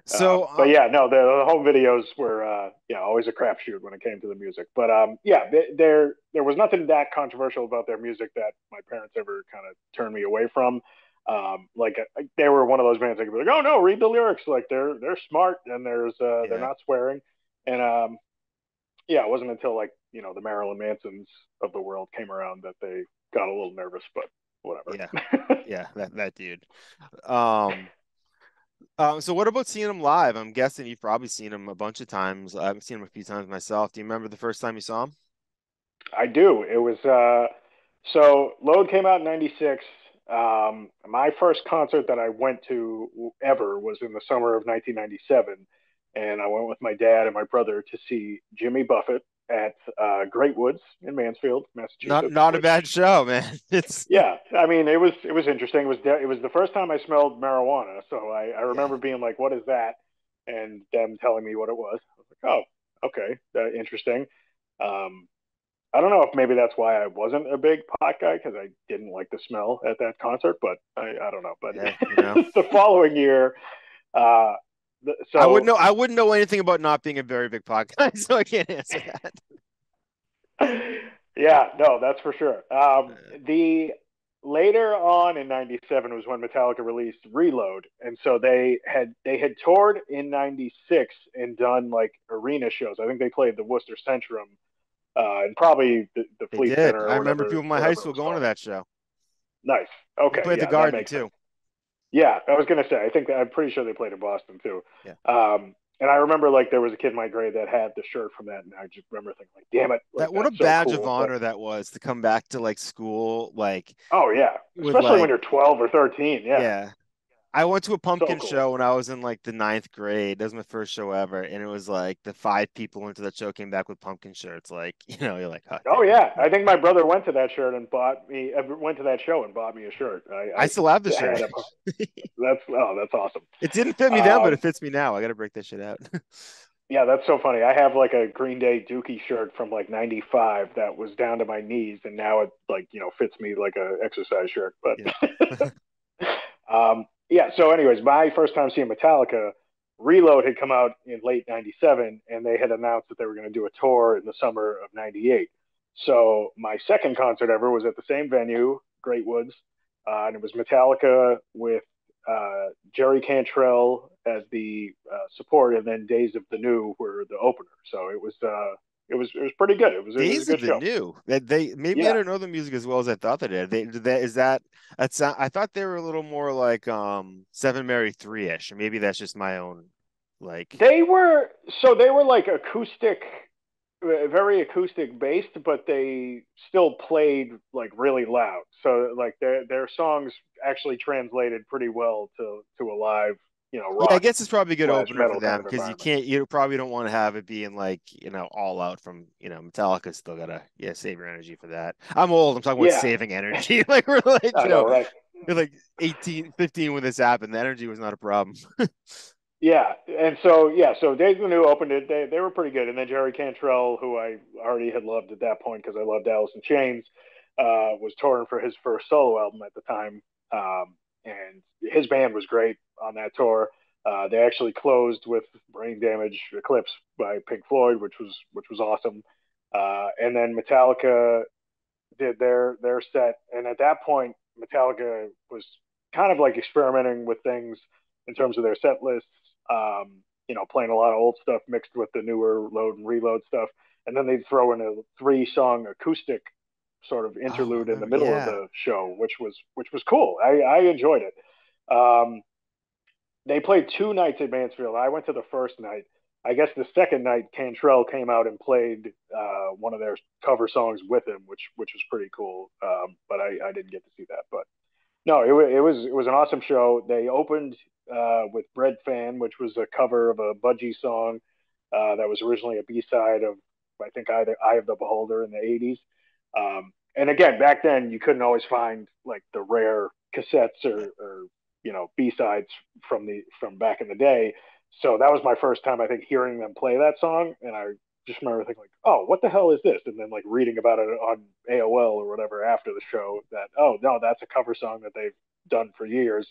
Speaker 3: So,
Speaker 2: But yeah, no, the home videos were yeah, always a crapshoot when it came to the music. But yeah, there was nothing that controversial about their music that my parents ever kind of turned me away from. Like they were one of those bands that could be like, oh no, read the lyrics. Like they're smart and they're
Speaker 3: yeah,
Speaker 2: not swearing. And yeah, it wasn't until like the Marilyn Mansons of the world came around that they got a little nervous. But whatever.
Speaker 3: yeah, yeah, that dude. Um, so what about seeing him live? I'm guessing you've probably seen him a bunch of times. I've seen him a few times myself. Do you remember the first time you saw him?
Speaker 2: I do. It was so Load came out in '96. My first concert that I went to ever was in the summer of 1997, and I went with my dad and my brother to see Jimmy Buffett at Great Woods in Mansfield,
Speaker 3: Not
Speaker 2: Massachusetts.
Speaker 3: not a bad
Speaker 2: Which,
Speaker 3: show, man. It's
Speaker 2: yeah, I mean, it was interesting. It was the first time I smelled marijuana, so I
Speaker 3: yeah,
Speaker 2: remember being like, "What is that?" and them telling me what it was. I was like, "Oh, okay, interesting." Um, I don't know if maybe that's why I wasn't a big pot guy because I didn't like the smell at that concert, but I don't know. But
Speaker 3: hey, you know.
Speaker 2: the following year, uh, so
Speaker 3: I wouldn't know anything about not being a very big podcast, so I can't answer that.
Speaker 2: yeah, no, that's for sure. The later on in '97 was when Metallica released Reload, and so they had toured in '96 and done like arena shows. I think they played the Worcester Centrum and probably the
Speaker 3: They
Speaker 2: Fleet
Speaker 3: did.
Speaker 2: Center
Speaker 3: I
Speaker 2: or
Speaker 3: remember
Speaker 2: whatever
Speaker 3: people in my high
Speaker 2: whatever it
Speaker 3: school
Speaker 2: was
Speaker 3: going to
Speaker 2: called.
Speaker 3: that show.
Speaker 2: Nice.
Speaker 3: They
Speaker 2: Okay,
Speaker 3: played the
Speaker 2: yeah, that
Speaker 3: Garden
Speaker 2: makes sense.
Speaker 3: too.
Speaker 2: Yeah, I was gonna say. I'm pretty sure they played in Boston too.
Speaker 3: Yeah.
Speaker 2: And I remember like there was a kid in my grade that had the shirt from that, and I just remember thinking like, damn it, like
Speaker 3: That what a
Speaker 2: that's so
Speaker 3: badge of
Speaker 2: cool. But
Speaker 3: honor that was to come back to like school like
Speaker 2: oh yeah,
Speaker 3: with
Speaker 2: especially when
Speaker 3: like
Speaker 2: you're 12 or 13. Yeah,
Speaker 3: yeah. I went to a
Speaker 2: so
Speaker 3: pumpkin
Speaker 2: cool.
Speaker 3: show when I was in like the ninth grade. That was my first show ever, and it was like the five people into that show came back with pumpkin shirts. Like, you're like, oh
Speaker 2: Oh
Speaker 3: damn.
Speaker 2: yeah, I think my brother went to that shirt and bought me. Went to that show and bought me a shirt.
Speaker 3: I still have the
Speaker 2: I
Speaker 3: shirt.
Speaker 2: had a. That's awesome.
Speaker 3: It didn't fit me then, but it
Speaker 2: Um,
Speaker 3: fits me now. I got to break that shit out.
Speaker 2: Yeah, that's so funny. I have like a Green Day Dookie shirt from like '95 that was down to my knees, and now it like fits me like a exercise shirt.
Speaker 3: Yeah.
Speaker 2: But yeah. So, anyways, my first time seeing Metallica, Reload had come out in late '97, and they had announced that they were going to do a tour in the summer of '98. So my second concert ever was at the same venue, Great Woods, and it was Metallica with Jerry Cantrell as the support, and then Days of the New were the opener. So it was pretty good. It was a
Speaker 3: Days of
Speaker 2: good
Speaker 3: the
Speaker 2: show.
Speaker 3: New. That they maybe I
Speaker 2: Yeah,
Speaker 3: don't know the music as well as I thought they did. Is that that's I thought they were a little more like Seven Mary Three ish. Maybe that's just my own like
Speaker 2: they were like acoustic, very acoustic based, but they still played like really loud. So like their songs actually translated pretty well to a live
Speaker 3: yeah, I
Speaker 2: rock
Speaker 3: guess it's probably a good
Speaker 2: slash
Speaker 3: opener for
Speaker 2: metal kind
Speaker 3: them
Speaker 2: of
Speaker 3: because
Speaker 2: environment.
Speaker 3: you probably don't want to have it being like, all out from, Metallica still gotta, save your energy for that. I'm old. I'm talking about
Speaker 2: Yeah,
Speaker 3: saving energy. Like we're like,
Speaker 2: I know, right?
Speaker 3: you're like 18, 15 when this happened. The energy was not a problem.
Speaker 2: Yeah, and so yeah, so Days of the New opened it. They were pretty good, and then Jerry Cantrell, who I already had loved at that point because I loved Alice in Chains, was touring for his first solo album at the time, and his band was great on that tour. They actually closed with "Brain Damage Eclipse" by Pink Floyd, which was awesome. And then Metallica did their set, and at that point, Metallica was kind of like experimenting with things in terms of their set lists. Playing a lot of old stuff mixed with the newer Load and Reload stuff, and then they'd throw in a three-song acoustic sort of
Speaker 3: Oh, I
Speaker 2: interlude in the
Speaker 3: remember.
Speaker 2: middle of
Speaker 3: Yeah.
Speaker 2: the show, which was cool. I enjoyed it. Um, they played two nights at Mansfield. I went to the first night. I guess the second night, Cantrell came out and played one of their cover songs with him, which was pretty cool. But I didn't get to see that. But no, it was an awesome show. They opened with "Bread Fan," which was a cover of a Budgie song that was originally a B side of I think either "Eye of the Beholder" in the '80s. and again, back then you couldn't always find like the rare cassettes or B sides from back in the day. So that was my first time I think hearing them play that song, and I just remember thinking like, oh, what the hell is this? And then like reading about it on AOL or whatever after the show that oh no, that's a cover song that they've done for years.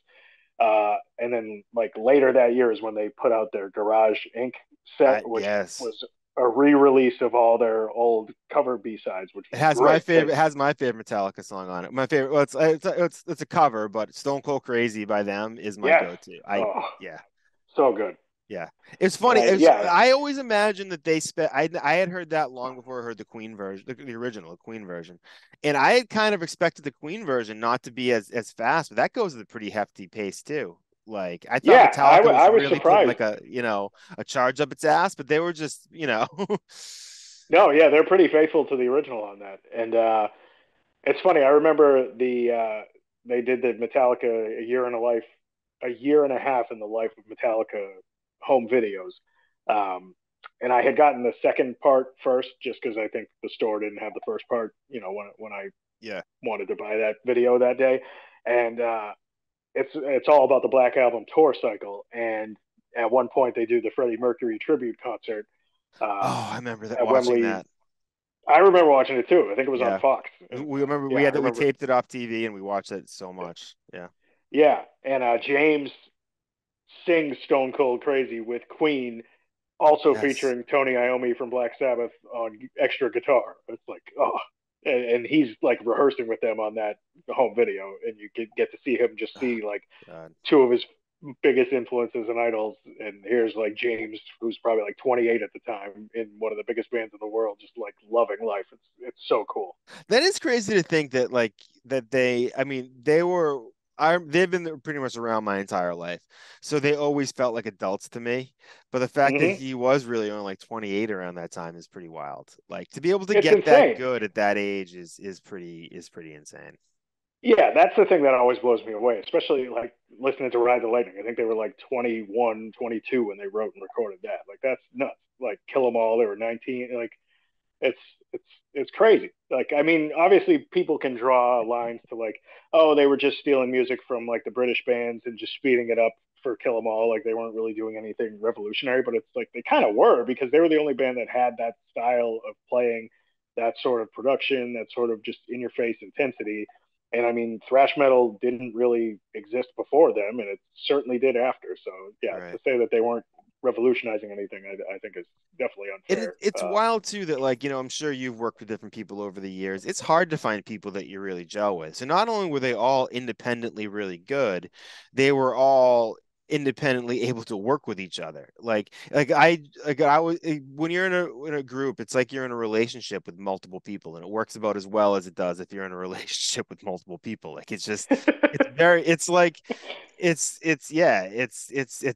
Speaker 2: And then like later that year is when they put out their Garage Inc. set, which
Speaker 3: Yes.
Speaker 2: was a re-release of all their old cover B sides, which
Speaker 3: It
Speaker 2: was
Speaker 3: has my
Speaker 2: great
Speaker 3: favorite.
Speaker 2: because
Speaker 3: It has my favorite Metallica song on it. My favorite. Well, it's a cover, but "Stone Cold Crazy" by them is my
Speaker 2: yes,
Speaker 3: go-to. I
Speaker 2: oh,
Speaker 3: Yeah,
Speaker 2: so good.
Speaker 3: yeah. It's
Speaker 2: And
Speaker 3: funny.
Speaker 2: yeah,
Speaker 3: I always imagined that they spent. I had heard that long before I heard the Queen version, the original Queen version, and I had kind of expected the Queen version not to be as fast, but that goes at a pretty hefty pace too. Like I thought
Speaker 2: yeah,
Speaker 3: Metallica was
Speaker 2: I was
Speaker 3: really putting
Speaker 2: surprised.
Speaker 3: like a charge up its ass, but they were just
Speaker 2: No, yeah, they're pretty faithful to the original on that, and it's funny. I remember they did the Metallica a year and a half in the life of Metallica home videos, um, and I had gotten the second part first just because I think the store didn't have the first part. When I
Speaker 3: yeah.
Speaker 2: wanted to buy that video that day, and it's all about the Black Album tour cycle. And at one point, they do the Freddie Mercury tribute concert
Speaker 3: Oh, I remember that
Speaker 2: at
Speaker 3: watching
Speaker 2: Wembley.
Speaker 3: that.
Speaker 2: I remember watching it too. I think it was on
Speaker 3: Yeah.
Speaker 2: Fox, and
Speaker 3: We remember
Speaker 2: yeah, I
Speaker 3: we
Speaker 2: remember.
Speaker 3: taped it off TV and we watched it so much. Yeah.
Speaker 2: Yeah, and James sings "Stone Cold Crazy" with Queen, also
Speaker 3: Yes.
Speaker 2: featuring Tony Iommi from Black Sabbath on extra guitar. It's like, oh, and he's like rehearsing with them on that home video, and you get to see him just
Speaker 3: Oh,
Speaker 2: see like
Speaker 3: God.
Speaker 2: two of his biggest influences and idols. And here's like James, who's probably like 28 at the time, in one of the biggest bands in the world, just like loving life. It's so cool.
Speaker 3: That is crazy to think that I mean, they've been pretty much around my entire life. So they always felt like adults to me. But the fact that
Speaker 2: Mm-hmm.
Speaker 3: he was really only like 28 around that time is pretty wild. Like to be able to
Speaker 2: It's
Speaker 3: get that
Speaker 2: insane.
Speaker 3: good at that age is pretty insane.
Speaker 2: Yeah, that's the thing that always blows me away, especially like listening to Ride the Lightning. I think they were like 21, 22 when they wrote and recorded that. Like that's nuts. Like Kill 'Em All, they were 19. Like it's it's it's crazy. Like I mean, obviously people can draw lines to like, oh, they were just stealing music from like the British bands and just speeding it up for Kill 'Em All. Like they weren't really doing anything revolutionary, but it's like they kind of were because they were the only band that had that style of playing, that sort of production, that sort of just in your face intensity. And I mean, thrash metal didn't really exist before them, and it certainly did after. So yeah, to
Speaker 3: Right.
Speaker 2: say that they weren't revolutionizing anything, I think is definitely unfair.
Speaker 3: It's wild too that I'm sure you've worked with different people over the years. It's hard to find people that you really gel with. So not only were they all independently really good, they were all independently able to work with each other. I was when you're in a group, it's like you're in a relationship with multiple people, and it works about as well as it does if you're in a relationship with multiple people. Like it's like it's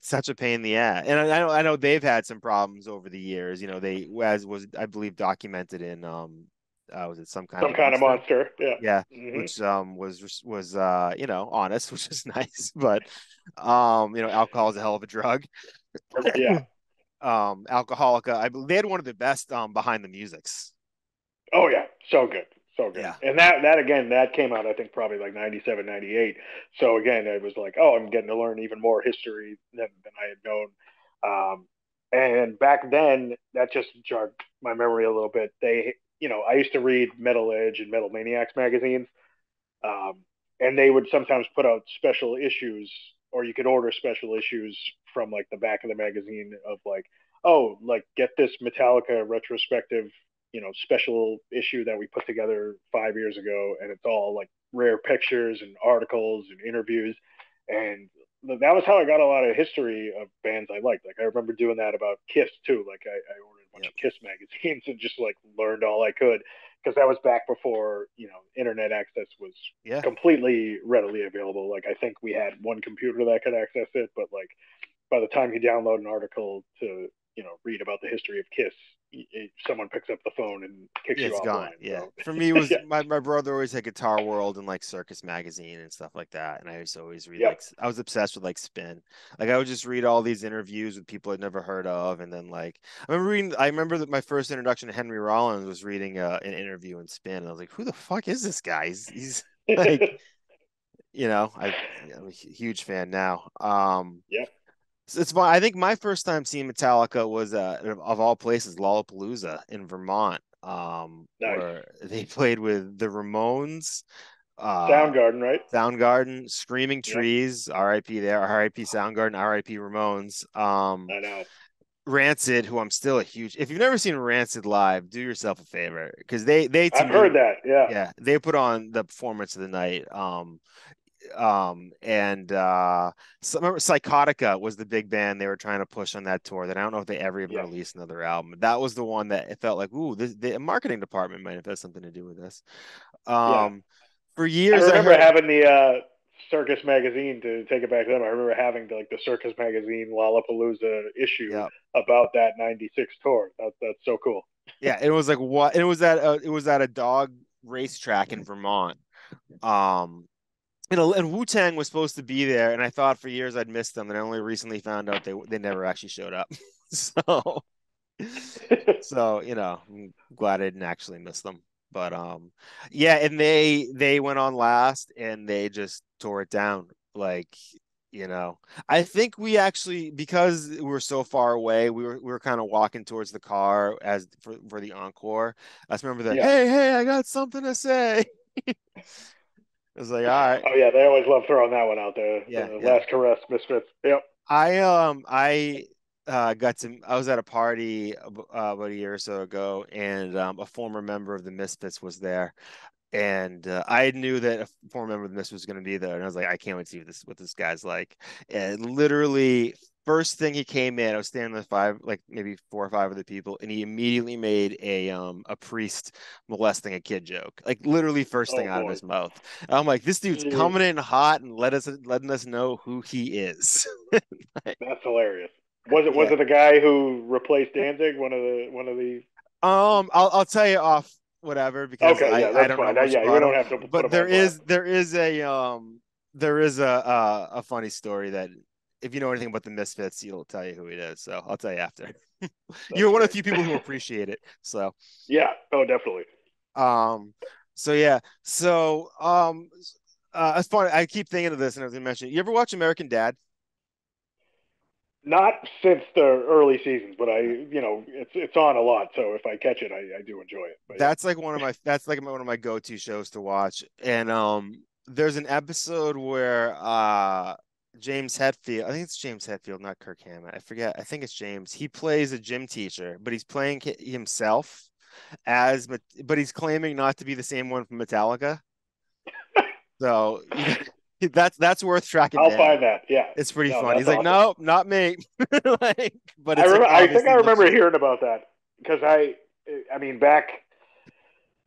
Speaker 3: such a pain in the ass. And I know they've had some problems over the years. They as was I believe documented in was it Some Kind of
Speaker 2: Some kind of
Speaker 3: Monster?
Speaker 2: monster. Yeah.
Speaker 3: Yeah,
Speaker 2: Hmm.
Speaker 3: which was honest, which is nice, but alcohol is a hell of a drug.
Speaker 2: Yeah.
Speaker 3: Alcoholica, I believe they had one of the best behind the musics.
Speaker 2: Oh yeah. So good. So good.
Speaker 3: Yeah.
Speaker 2: And that again, that came out I think probably like 97, 98. So again, it was like, oh, I'm getting to learn even more history than I had known. And back then, that just jogged my memory a little bit. I used to read Metal Edge and Metal Maniacs magazines, um, and they would sometimes put out special issues, or you could order special issues from like the back of the magazine of like, oh, like get this Metallica retrospective, special issue that we put together 5 years ago, and it's all like rare pictures and articles and interviews, and that was how I got a lot of history of bands I liked. Like I remember doing that about Kiss too. Like I ordered a bunch
Speaker 3: Yep.
Speaker 2: of Kiss magazines and just like learned all I could because that was back before internet access was
Speaker 3: Yeah.
Speaker 2: completely readily available. Like I think we had one computer that could access it, but like by the time you download an article to read about the history of Kiss, someone picks up the phone and kicks
Speaker 3: Yeah,
Speaker 2: you
Speaker 3: it's gone.
Speaker 2: offline.
Speaker 3: Yeah.
Speaker 2: So
Speaker 3: For me, it was
Speaker 2: yeah,
Speaker 3: my brother always had Guitar World and like Circus Magazine and stuff like that. And I used to always read
Speaker 2: yep,
Speaker 3: like I was obsessed with like Spin. Like I would just read all these interviews with people I'd never heard of. And then like I remember that my first introduction to Henry Rollins was reading an interview in Spin. And I was like, who the fuck is this guy? He's like, I'm a huge fan now.
Speaker 2: yep,
Speaker 3: It's fun. I think my first time seeing Metallica was of all places, Lollapalooza in Vermont,
Speaker 2: nice.
Speaker 3: where they played with the Ramones, uh,
Speaker 2: Soundgarden, right?
Speaker 3: Soundgarden, Screaming
Speaker 2: Yep,
Speaker 3: Trees, R.I.P. there, R.I.P. Soundgarden, R.I.P. Ramones,
Speaker 2: I know.
Speaker 3: Rancid, who I'm still a huge. If you've never seen Rancid live, do yourself a favor because they to
Speaker 2: I've heard
Speaker 3: me,
Speaker 2: that. Yeah,
Speaker 3: yeah, they put on the performance of the night. And so remember Psychotica was the big band they were trying to push on that tour that I don't know if they ever even
Speaker 2: yes,
Speaker 3: released another album. That was the one that it felt like, ooh, the marketing department might have had something to do with this.
Speaker 2: yeah.
Speaker 3: um for
Speaker 2: I
Speaker 3: years I
Speaker 2: remember
Speaker 3: heard,
Speaker 2: having the Circus magazine to take it back to them. I remember having the Circus magazine Lollapalooza issue
Speaker 3: yeah,
Speaker 2: about that '96 tour. That's so cool.
Speaker 3: yeah, it was like what it was at a dog racetrack in Vermont. um and Wu-Tang was supposed to be there, and I thought for years I'd missed them, and I only recently found out they never actually showed up. So I'm glad I didn't actually miss them. But yeah, and they went on last and they just tore it down. Like, you know, I think we actually, because we were so far away, we were kind of walking towards the car as for the encore. I just remember the
Speaker 2: Yeah.
Speaker 3: hey, I got something to say. I was like, all right.
Speaker 2: Oh yeah, they always love throwing that one out there.
Speaker 3: Yeah,
Speaker 2: The
Speaker 3: yeah.
Speaker 2: Last Caress, Misfits. Yep.
Speaker 3: I was at a party about a year or so ago, and a former member of the Misfits was there, and I knew that a former member of the Misfits was going to be there, and I was like, I can't wait to see what this guy's like. And literally, first thing he came in, I was standing with five, like maybe four or five other people, and he immediately made a priest molesting a kid joke, like literally first thing
Speaker 2: Oh
Speaker 3: out of
Speaker 2: boy,
Speaker 3: his mouth. And I'm like, this dude's
Speaker 2: mm,
Speaker 3: coming in hot and letting us know who he is.
Speaker 2: that's hilarious. Was
Speaker 3: Yeah.
Speaker 2: it the guy who replaced Danzig? One of the.
Speaker 3: I'll tell you off whatever because
Speaker 2: Okay, yeah,
Speaker 3: I
Speaker 2: that's
Speaker 3: don't know
Speaker 2: fine.
Speaker 3: much
Speaker 2: Yeah, we
Speaker 3: about him.
Speaker 2: don't have to put
Speaker 3: But
Speaker 2: him on blast.
Speaker 3: there is a funny story that if you know anything about the Misfits, he'll tell you who it is. So I'll tell you after.
Speaker 2: That's
Speaker 3: You're one of the
Speaker 2: great.
Speaker 3: few people who appreciate it. So
Speaker 2: Yeah. Oh, definitely.
Speaker 3: um yeah. It's funny. I keep thinking of this and I was gonna mention. You ever watch American Dad?
Speaker 2: Not since the early seasons, but it's on a lot. So if I catch it, I do enjoy it. But yeah.
Speaker 3: That's like one of my go-to shows to watch. And there's an episode where James Hetfield, I think it's James Hetfield, not Kirk Hammett. I forget. I think it's James. He plays a gym teacher, but he's playing himself but he's claiming not to be the same one from Metallica. So that's worth tracking
Speaker 2: I'll
Speaker 3: down.
Speaker 2: find that. Yeah.
Speaker 3: It's pretty
Speaker 2: No,
Speaker 3: funny. He's
Speaker 2: that's
Speaker 3: like,
Speaker 2: awesome.
Speaker 3: no, not me. Like, but
Speaker 2: I
Speaker 3: it's like
Speaker 2: remember. I think I
Speaker 3: obviously
Speaker 2: remember
Speaker 3: legit.
Speaker 2: hearing about that because I mean, back.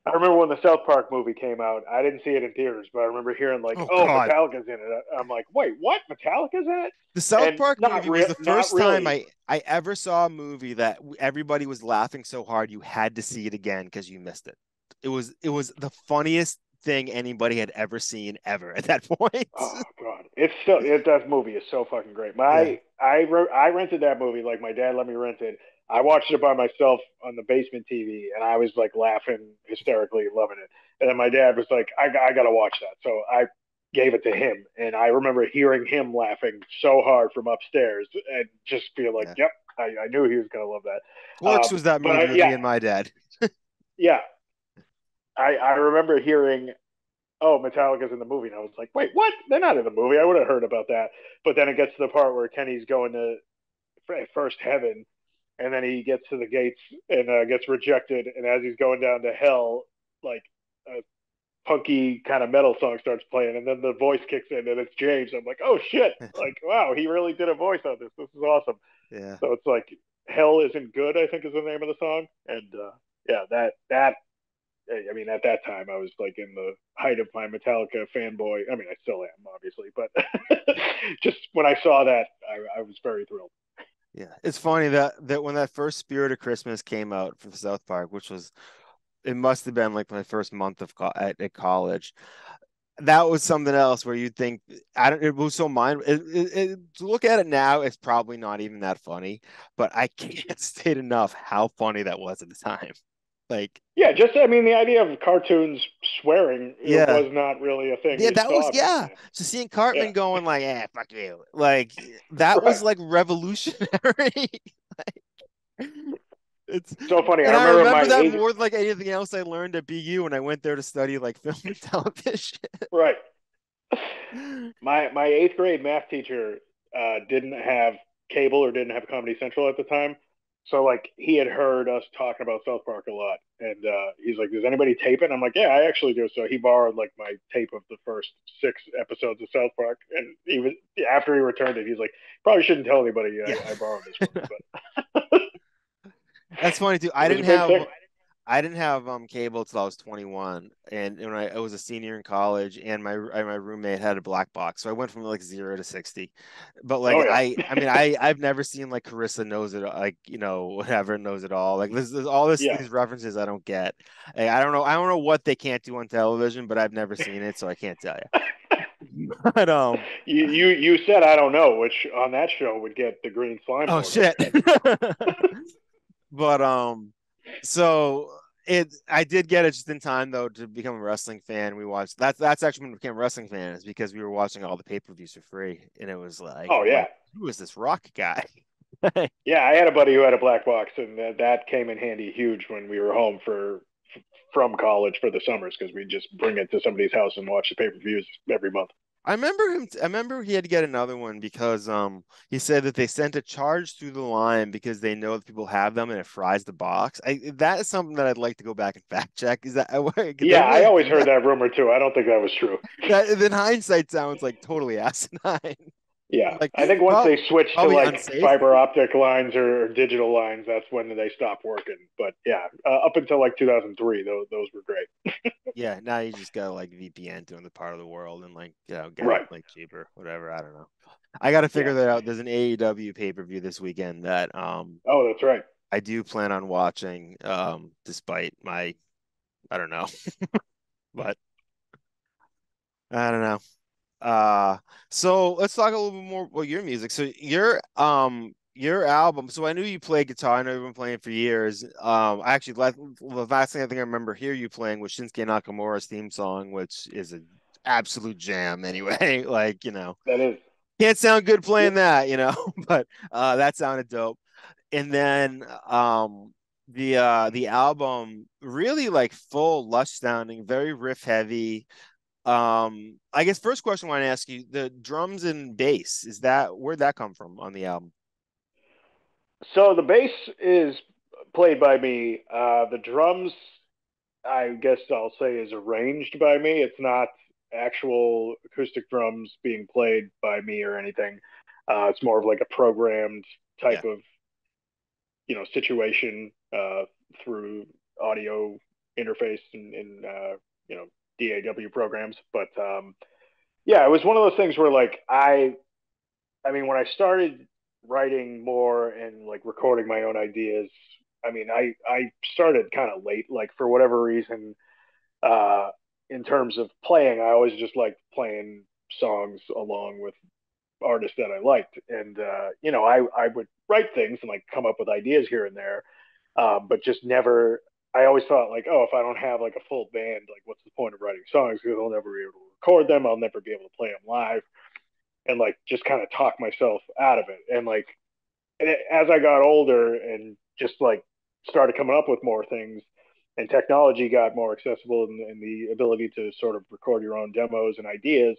Speaker 2: I remember when the South Park movie came out. I didn't see it in theaters, but I remember hearing like,
Speaker 3: Oh
Speaker 2: "Oh,
Speaker 3: God.
Speaker 2: Metallica's in it." I'm like, "Wait, what? Metallica's in it?"
Speaker 3: The South
Speaker 2: And
Speaker 3: Park movie was the
Speaker 2: not
Speaker 3: first time
Speaker 2: really.
Speaker 3: I ever saw a movie that everybody was laughing so hard you had to see it again because you missed it. It was the funniest thing anybody had ever seen ever at that point.
Speaker 2: Oh God, it's still that movie is so fucking great.
Speaker 3: Yeah,
Speaker 2: I rented that movie, like my dad let me rent it. I watched it by myself on the basement TV, and I was like laughing hysterically, loving it. And then my dad was like, I gotta watch that," so I gave it to him, and I remember hearing him laughing so hard from upstairs, and just feel like,
Speaker 3: yeah.
Speaker 2: "Yep, I knew he was gonna love that."
Speaker 3: Clerks was that
Speaker 2: But
Speaker 3: movie with
Speaker 2: yeah,
Speaker 3: me and my dad.
Speaker 2: yeah, I remember hearing, "Oh, Metallica's in the movie," and I was like, "Wait, what? They're not in the movie. I would have heard about that." But then it gets to the part where Kenny's going to first heaven, and then he gets to the gates and gets rejected. And as he's going down to hell, like a punky kind of metal song starts playing, and then the voice kicks in, and it's James. I'm like, "Oh shit! Like, wow, he really did a voice on this. This is awesome."
Speaker 3: Yeah,
Speaker 2: So it's like, "Hell Isn't Good," I think is the name of the song, and yeah, that I mean, at that time, I was like in the height of my Metallica fanboy. I mean, I still am, obviously, but
Speaker 3: yeah.
Speaker 2: just when I saw that, I was very thrilled.
Speaker 3: Yeah, it's funny that when that first Spirit of Christmas came out for South Park, which was it must have been like my first month of at college. That was something else where you'd think I don't. It was so mind. To look at it now, it's probably not even that funny, but I can't state enough how funny that was at the time. Like,
Speaker 2: Yeah, just I mean the idea of cartoons swearing it
Speaker 3: yeah,
Speaker 2: was not really a thing
Speaker 3: yeah,
Speaker 2: you
Speaker 3: that was
Speaker 2: saw back
Speaker 3: yeah.
Speaker 2: then.
Speaker 3: So seeing
Speaker 2: Yeah,
Speaker 3: Cartman going like, "Yeah, fuck you," like that was
Speaker 2: right.
Speaker 3: like revolutionary. It's
Speaker 2: So funny. I
Speaker 3: and I
Speaker 2: remember my
Speaker 3: remember that
Speaker 2: eighth.
Speaker 3: more than like anything else I learned at BU when I went there to study like film and television.
Speaker 2: Right. My eighth grade math teacher didn't have cable or didn't have Comedy Central at the time. So like he had heard us talking about South Park a lot, and he's like, "Does anybody tape it?" And I'm like, "Yeah, I actually do." So he borrowed like my tape of the first 6 episodes of South Park, and even after he returned it, he's like, "Probably shouldn't tell anybody
Speaker 3: Yeah.
Speaker 2: I borrowed this from you," but
Speaker 3: That's funny too.
Speaker 2: it was a big thing.
Speaker 3: I didn't have cable till I was 21, and when I was a senior in college, and my roommate had a black box, so I went from like 0 to 60. But like
Speaker 2: Oh yeah,
Speaker 3: I mean I've never seen like Carissa knows it like whatever knows it all. Like there's all this
Speaker 2: yeah.
Speaker 3: these references I don't get. Like, I don't know what they can't do on television, but I've never seen it, so I can't tell you. But
Speaker 2: You said I don't know, which on that show would get the green slime
Speaker 3: oh
Speaker 2: photo.
Speaker 3: shit. But so it I did get it just in time though to become a wrestling fan. We watched that's actually when we became wrestling fans because we were watching all the pay-per-views for free. And it was like,
Speaker 2: Oh
Speaker 3: I'm
Speaker 2: yeah,
Speaker 3: like, who is this rock guy?
Speaker 2: yeah. I had a buddy who had a black box, and that came in handy huge when we were home from college for the summers because we just bring it to somebody's house and watch the pay-per-views every month.
Speaker 3: I remember he had to get another one because he said that they sent a charge through the line because they know that people have them and it fries the box. That is something that I'd like to go back and fact check. Is that did they
Speaker 2: Yeah, I
Speaker 3: really
Speaker 2: always
Speaker 3: do
Speaker 2: heard
Speaker 3: that?
Speaker 2: that rumor too. I don't think that was true.
Speaker 3: That in hindsight sounds like totally asinine.
Speaker 2: Yeah,
Speaker 3: Like
Speaker 2: I think once they switched to
Speaker 3: probably
Speaker 2: like
Speaker 3: unsafe.
Speaker 2: fiber optic lines or digital lines, that's when they stopped working. But yeah, up until like 2003, those were great.
Speaker 3: Yeah, now you just gotta like VPN to another part of the world and like get it
Speaker 2: Right.
Speaker 3: like cheaper, whatever. I don't know. I gotta
Speaker 2: Yeah.
Speaker 3: figure that out. There's an AEW pay-per-view this weekend that
Speaker 2: Oh, that's right.
Speaker 3: I do plan on watching despite my I don't know. But I don't know. Uh, so let's talk a little bit more about your music. So your album. So I knew you played guitar. I know you've been playing for years. Actually, the last thing I think I remember hear you playing was Shinsuke Nakamura's theme song, which is an absolute jam. Anyway, like
Speaker 2: That is.
Speaker 3: can't sound good
Speaker 2: Yeah.
Speaker 3: playing that, but that sounded dope. And then the album really like full lush sounding, very riff heavy. I guess first question I want to ask you, the drums and bass, is that where'd that come from on the album?
Speaker 2: So the bass is played by me. The drums, I guess I'll say, is arranged by me. It's not actual acoustic drums being played by me or anything. It's more of like a programmed
Speaker 3: Yeah.
Speaker 2: type of situation through audio interface and DAW programs. But yeah, it was one of those things where like I mean, when I started writing more and like recording my own ideas, I mean, I started kind of late. Like for whatever reason, uh, in terms of playing, I always just liked playing songs along with artists that I liked, and I would write things and like come up with ideas here and there, but just never. I always thought like, oh, if I don't have like a full band, like what's the point of writing songs? Because I'll never be able to record them. I'll never be able to play them live and like just kind of talk myself out of it. And like as I got older and just like started coming up with more things, and technology got more accessible, and the ability to sort of record your own demos and ideas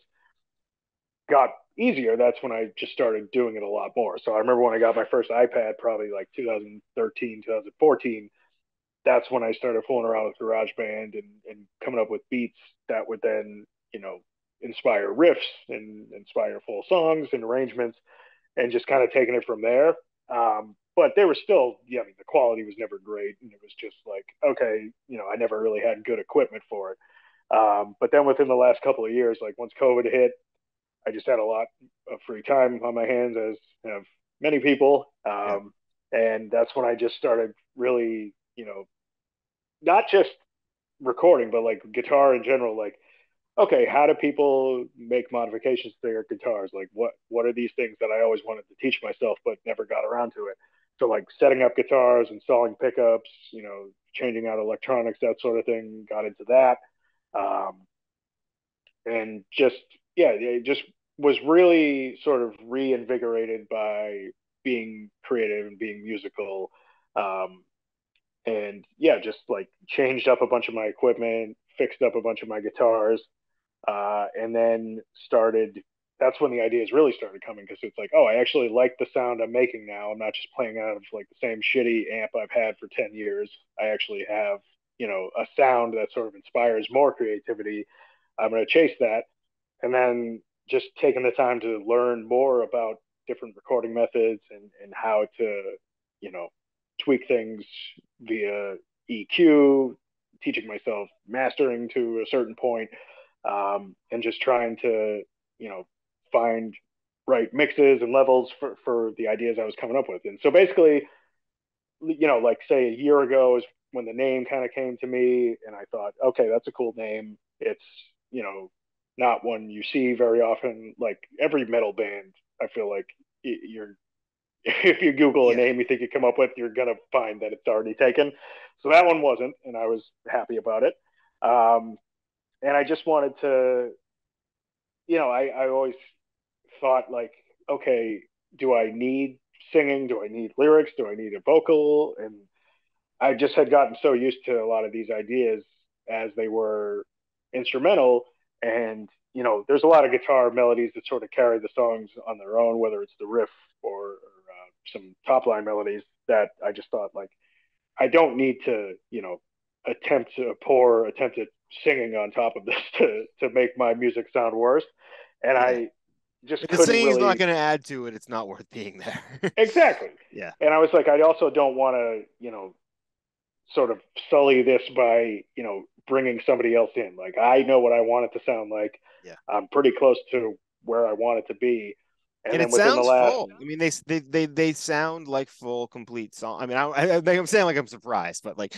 Speaker 2: got easier. That's when I just started doing it a lot more. So I remember when I got my first iPad, probably like 2013, 2014. That's when I started fooling around with GarageBand and coming up with beats that would then, inspire riffs and inspire full songs and arrangements and just kind of taking it from there. But they were still, yeah, I mean, the quality was never great. And it was just like, okay, I never really had good equipment for it. But then within the last couple of years, like once COVID hit, I just had a lot of free time on my hands, as have many people.
Speaker 3: Yeah.
Speaker 2: And that's when I just started really, not just recording, but like guitar in general. Like, okay, how do people make modifications to their guitars? Like, what are these things that I always wanted to teach myself but never got around to it? So like setting up guitars, installing pickups, changing out electronics, that sort of thing. Got into that, um, and just yeah, it just was really sort of reinvigorated by being creative and being musical. Um, and yeah, just like changed up a bunch of my equipment, fixed up a bunch of my guitars, and then started. That's when the ideas really started coming because it's like, oh, I actually like the sound I'm making now. I'm not just playing out of like the same shitty amp I've had for 10 years. I actually have, a sound that sort of inspires more creativity. I'm going to chase that, and then just taking the time to learn more about different recording methods and how to, you know, tweak things via EQ, teaching myself mastering to a certain point, and just trying to, you know, find right mixes and levels for the ideas I was coming up with. And so basically, like say a year ago is when the name kind of came to me, and I thought, okay, that's a cool name. It's you know not one you see very often. Like every metal band, I feel like you're if you Google a
Speaker 3: Yeah.
Speaker 2: name you think you come up with, you're gonna find that it's already taken. So that one wasn't, and I was happy about it. Um, and I just wanted to, I always thought like, okay, do I need singing? Do I need lyrics? Do I need a vocal? And I just had gotten so used to a lot of these ideas as they were instrumental. And, there's a lot of guitar melodies that sort of carry the songs on their own, whether it's the riff or some top line melodies that I just thought like, I don't need to, attempt at singing on top of this to make my music sound worse. And
Speaker 3: Yeah.
Speaker 2: I just
Speaker 3: If the
Speaker 2: couldn't
Speaker 3: singing's not
Speaker 2: really
Speaker 3: going to add to it, it's not worth being there.
Speaker 2: exactly.
Speaker 3: Yeah.
Speaker 2: And I was like, I also don't want to, sort of sully this by bringing somebody else in. Like I know what I want it to sound like.
Speaker 3: Yeah.
Speaker 2: I'm pretty close to where I want it to be, and
Speaker 3: And
Speaker 2: then
Speaker 3: it
Speaker 2: within the
Speaker 3: sounds
Speaker 2: last
Speaker 3: full. I mean, they sound like full, complete song. I mean, I'm saying like I'm surprised, but like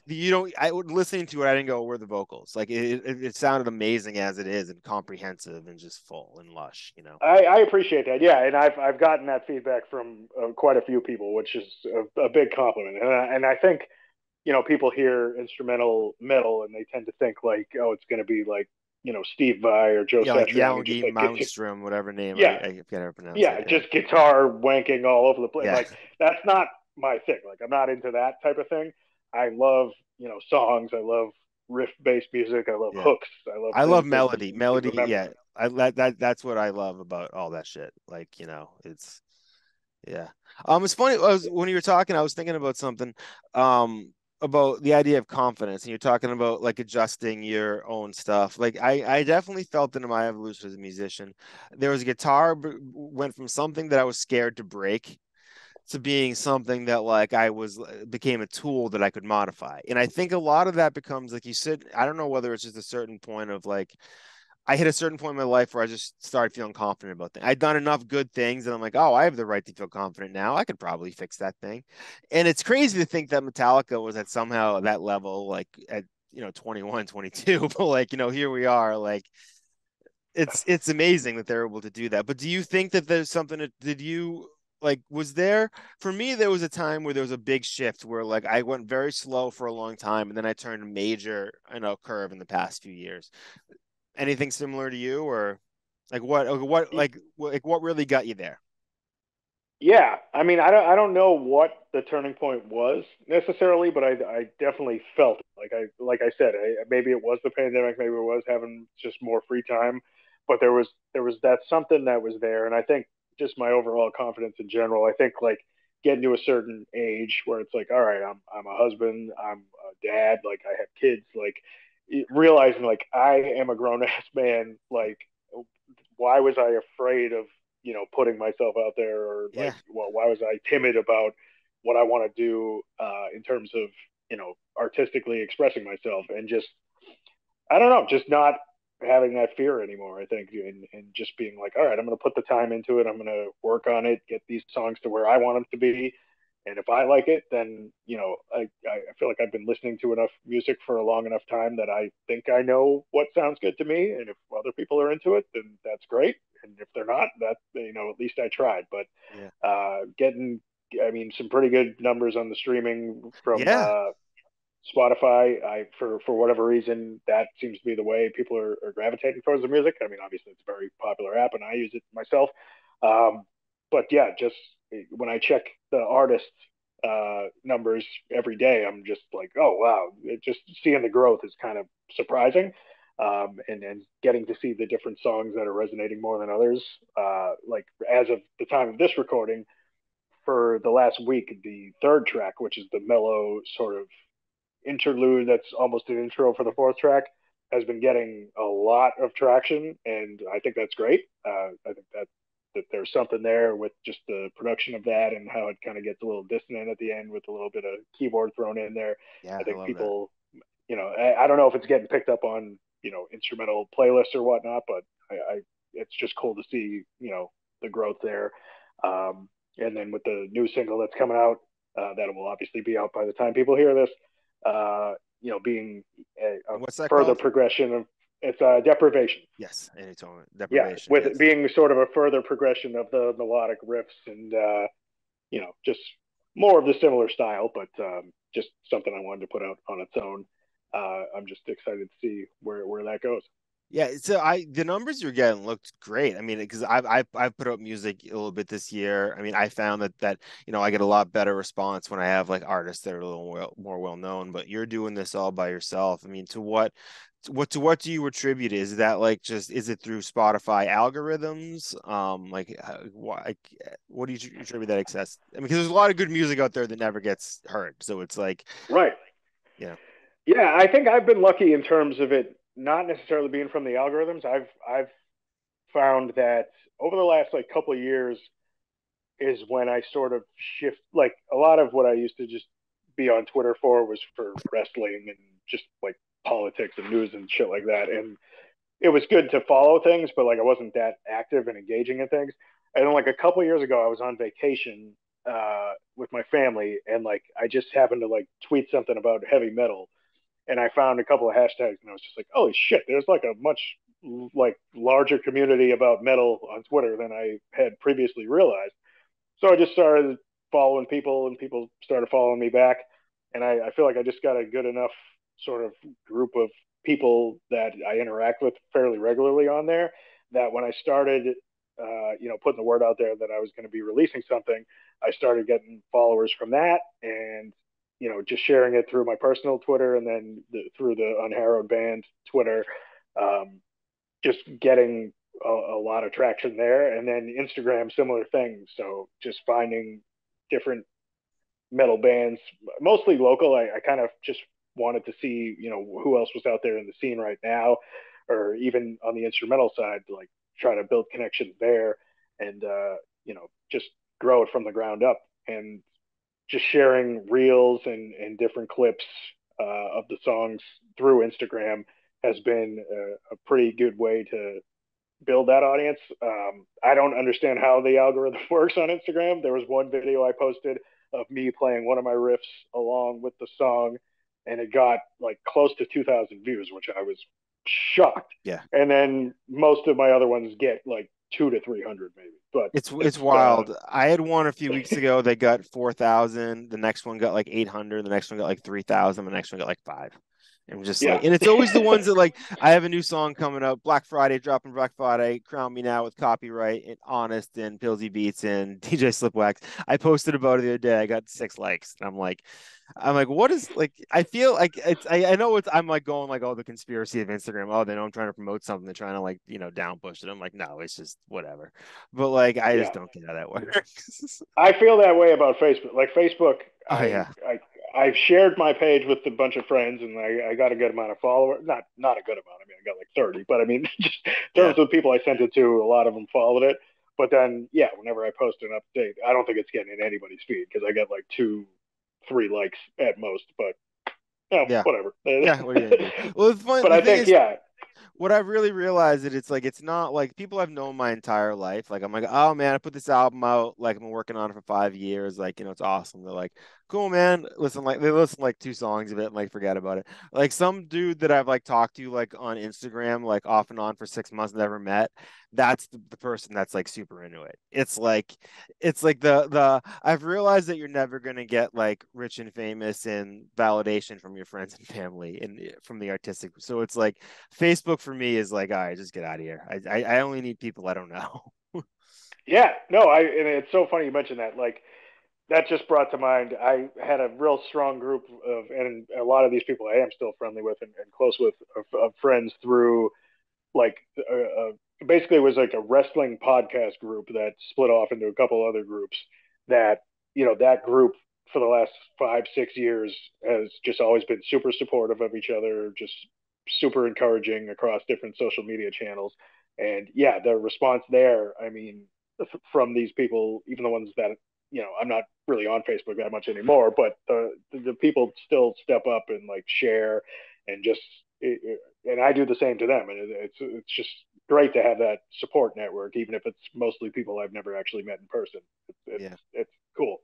Speaker 3: you don't. I would listening to it. I didn't go, where are the vocals? Like it sounded amazing as it is and comprehensive and just full and lush.
Speaker 2: I appreciate that. Yeah, and I've gotten that feedback from quite a few people, which is a big compliment. And I think people hear instrumental metal and they tend to think like, oh, it's going to be like Steve Vai or Joe
Speaker 3: Yeah, like
Speaker 2: Satriani, just
Speaker 3: Youngie
Speaker 2: like
Speaker 3: Malmstrom, whatever name
Speaker 2: yeah,
Speaker 3: I forget how to pronounce
Speaker 2: yeah,
Speaker 3: it. Yeah.
Speaker 2: just guitar wanking all over the place.
Speaker 3: Yeah.
Speaker 2: Like that's not my thing. Like I'm not into that type of thing. I love songs. I love riff based music. I love
Speaker 3: Yeah.
Speaker 2: hooks. I love
Speaker 3: I love
Speaker 2: things that
Speaker 3: melody.
Speaker 2: you can
Speaker 3: Melody,
Speaker 2: remember.
Speaker 3: yeah. That's what I love about all that shit. Like, it's yeah. It's funny. When you were talking, I was thinking about something, about the idea of confidence, and you're talking about like adjusting your own stuff. Like, I definitely felt it in my evolution as a musician. There was a guitar went from something that I was scared to break to being something that like I was became a tool that I could modify. And I think a lot of that becomes like you said. I don't know whether it's just a certain point of like I hit a certain point in my life where I just started feeling confident about things. I'd done enough good things, and I'm like, oh, I have the right to feel confident now. I could probably fix that thing. And it's crazy to think that Metallica was at somehow that level, like at 21, 22. But like here we are. Like it's amazing that they're able to do that. But do you think that there's something that did you like was there for me there was a time where there was a big shift where like I went very slow for a long time and then I turned major curve in the past few years. Anything similar to you, or like what really got you there?
Speaker 2: Yeah, I mean, I don't know what the turning point was necessarily, but I definitely felt it. Like I said, maybe it was the pandemic, maybe it was having just more free time, but there was that something that was there, and I think just my overall confidence in general. I think like getting to a certain age where it's like, all right, I'm a husband, I'm a dad, like I have kids, like realizing like I am a grown ass man, like why was I afraid of putting myself out there, or
Speaker 3: Yeah.
Speaker 2: like, well, why was I timid about what I want to do in terms of artistically expressing myself, and just I don't know, just not. having that fear anymore. I think, and just being like, all right, I'm going to put the time into it. I'm going to work on it, get these songs to where I want them to be. And if I like it, then I feel like I've been listening to enough music for a long enough time that I think I know what sounds good to me. And if other people are into it, then that's great. And if they're not, that at least I tried. But
Speaker 3: Yeah.
Speaker 2: getting, I mean, some pretty good numbers on the streaming from
Speaker 3: Yeah.
Speaker 2: Spotify. For whatever reason, that seems to be the way people are gravitating towards the music. I mean, obviously it's a very popular app, and I use it myself. Um, but yeah, just when I check the artist numbers every day, I'm just like, oh wow, just seeing the growth is kind of surprising. And getting to see the different songs that are resonating more than others. Like as of the time of this recording, for the last week, the third track, which is the mellow sort of interlude that's almost an intro for the fourth track, has been getting a lot of traction, and I think that's great. I think that there's something there with just the production of that and how it kind of gets a little dissonant at the end with a little bit of keyboard thrown in there.
Speaker 3: Yeah,
Speaker 2: I
Speaker 3: I
Speaker 2: think
Speaker 3: love that.
Speaker 2: people, I don't know if it's getting picked up on instrumental playlists or whatnot, but I it's just cool to see the growth there. And then with the new single that's coming out, that will obviously be out by the time people hear this. Being a
Speaker 3: What's that
Speaker 2: further
Speaker 3: called?
Speaker 2: progression of it's deprivation.
Speaker 3: Yes, and it's on
Speaker 2: Yeah,
Speaker 3: deprivation.
Speaker 2: with it
Speaker 3: Yes.
Speaker 2: being sort of a further progression of the melodic riffs and just more of the similar style, but just something I wanted to put out on its own. I'm just excited to see where that goes.
Speaker 3: Yeah, so the numbers you're getting looked great. I mean, because I've put out music a little bit this year. I mean, I found that I get a lot better response when I have like artists that are a little more well known. But you're doing this all by yourself. I mean, to what do you attribute it? Is that like just is it through Spotify algorithms? Like what do you attribute that access? I mean, because there's a lot of good music out there that never gets heard. So it's like,
Speaker 2: Right.
Speaker 3: yeah,
Speaker 2: Yeah, I think I've been lucky in terms of it not necessarily being from the algorithms. I've found that over the last like couple of years, is when I sort of shift. Like a lot of what I used to just be on Twitter for was for wrestling and just like politics and news and shit like that. And it was good to follow things, but like I wasn't that active and engaging in things. And then like a couple of years ago, I was on vacation with my family, and like I just happened to like tweet something about heavy metal, and I found a couple of hashtags, and I was just like, holy shit, there's like a much like larger community about metal on Twitter than I had previously realized. So I just started following people, and people started following me back. And I feel like I just got a good enough sort of group of people that I interact with fairly regularly on there that when I started, putting the word out there that I was going to be releasing something, I started getting followers from that, and just sharing it through my personal Twitter, and then through the Unharrowed band Twitter. Um, just getting a lot of traction there. And then Instagram, similar thing. So just finding different metal bands, mostly local. I kind of just wanted to see, who else was out there in the scene right now, or even on the instrumental side, like try to build connections there and, just grow it from the ground up. And just sharing reels and different clips of the songs through Instagram has been a pretty good way to build that audience. I don't understand how the algorithm works on Instagram. There was one video I posted of me playing one of my riffs along with the song, and it got like close to 2,000 views, which I was shocked.
Speaker 3: yeah.
Speaker 2: And then most of my other ones get like 200 to 300 maybe, but
Speaker 3: It's wild. I had one a few weeks ago that got 4,000. The next one got like 800. The next one got like 3,000. The next one got like five. I'm just
Speaker 2: yeah,
Speaker 3: like, and it's always the ones that like I have a new song coming up, Black Friday, dropping Black Friday, Crown Me Now with Copyright and Honest and Pillsy Beats and DJ Slipwax. I posted about it the other day. I got 6 likes. And I'm like, what is like? I feel like it's. I know it's. I'm like going like, oh, the conspiracy of Instagram. Oh, they know I'm trying to promote something. They're trying to like down push it. I'm like, no, it's just whatever. But like, I just
Speaker 2: yeah.
Speaker 3: don't get how that works.
Speaker 2: I feel that way about Facebook. Like Facebook,
Speaker 3: Oh
Speaker 2: I
Speaker 3: yeah,
Speaker 2: I I've shared my page with a bunch of friends, and I got a good amount of followers. Not a good amount. I mean, I got like 30, but I mean, just in
Speaker 3: yeah,
Speaker 2: terms of the people I sent it to, a lot of them followed it. But then, yeah, whenever I post an update, I don't think it's getting in anybody's feed because I get like 2, 3 likes at most. But
Speaker 3: yeah,
Speaker 2: whatever.
Speaker 3: yeah. What are you gonna do? Well, the
Speaker 2: But
Speaker 3: the
Speaker 2: I
Speaker 3: thing
Speaker 2: think,
Speaker 3: is,
Speaker 2: yeah,
Speaker 3: what I've really realized that it's like it's not like people I've known my entire life. Like I'm like, oh man, I put this album out, like I've been working on it for 5 years, like it's awesome. They're like, cool man, listen, like they listen like two songs of it and like forget about it. Like some dude that I've like talked to like on Instagram, like off and on for 6 months, never met. That's the person that's like super into it. It's like the I've realized that you're never gonna get like rich and famous and validation from your friends and family and from the artistic. So it's like Facebook for me is like, all right, just get out of here. I only need people I don't know.
Speaker 2: Yeah, no, and it's so funny you mentioned that. Like that just brought to mind. I had a real strong group of, and a lot of these people I am still friendly with and close with of friends through like basically it was like a wrestling podcast group that split off into a couple other groups that that group for the last 5 6 years has just always been super supportive of each other, just super encouraging across different social media channels. And yeah, the response there, I mean, from these people, even the ones that I'm not really on Facebook that much anymore, but the people still step up and like share and just and I do the same to them, and it's just great to have that support network, even if it's mostly people I've never actually met in person.
Speaker 3: Yeah.
Speaker 2: It's cool.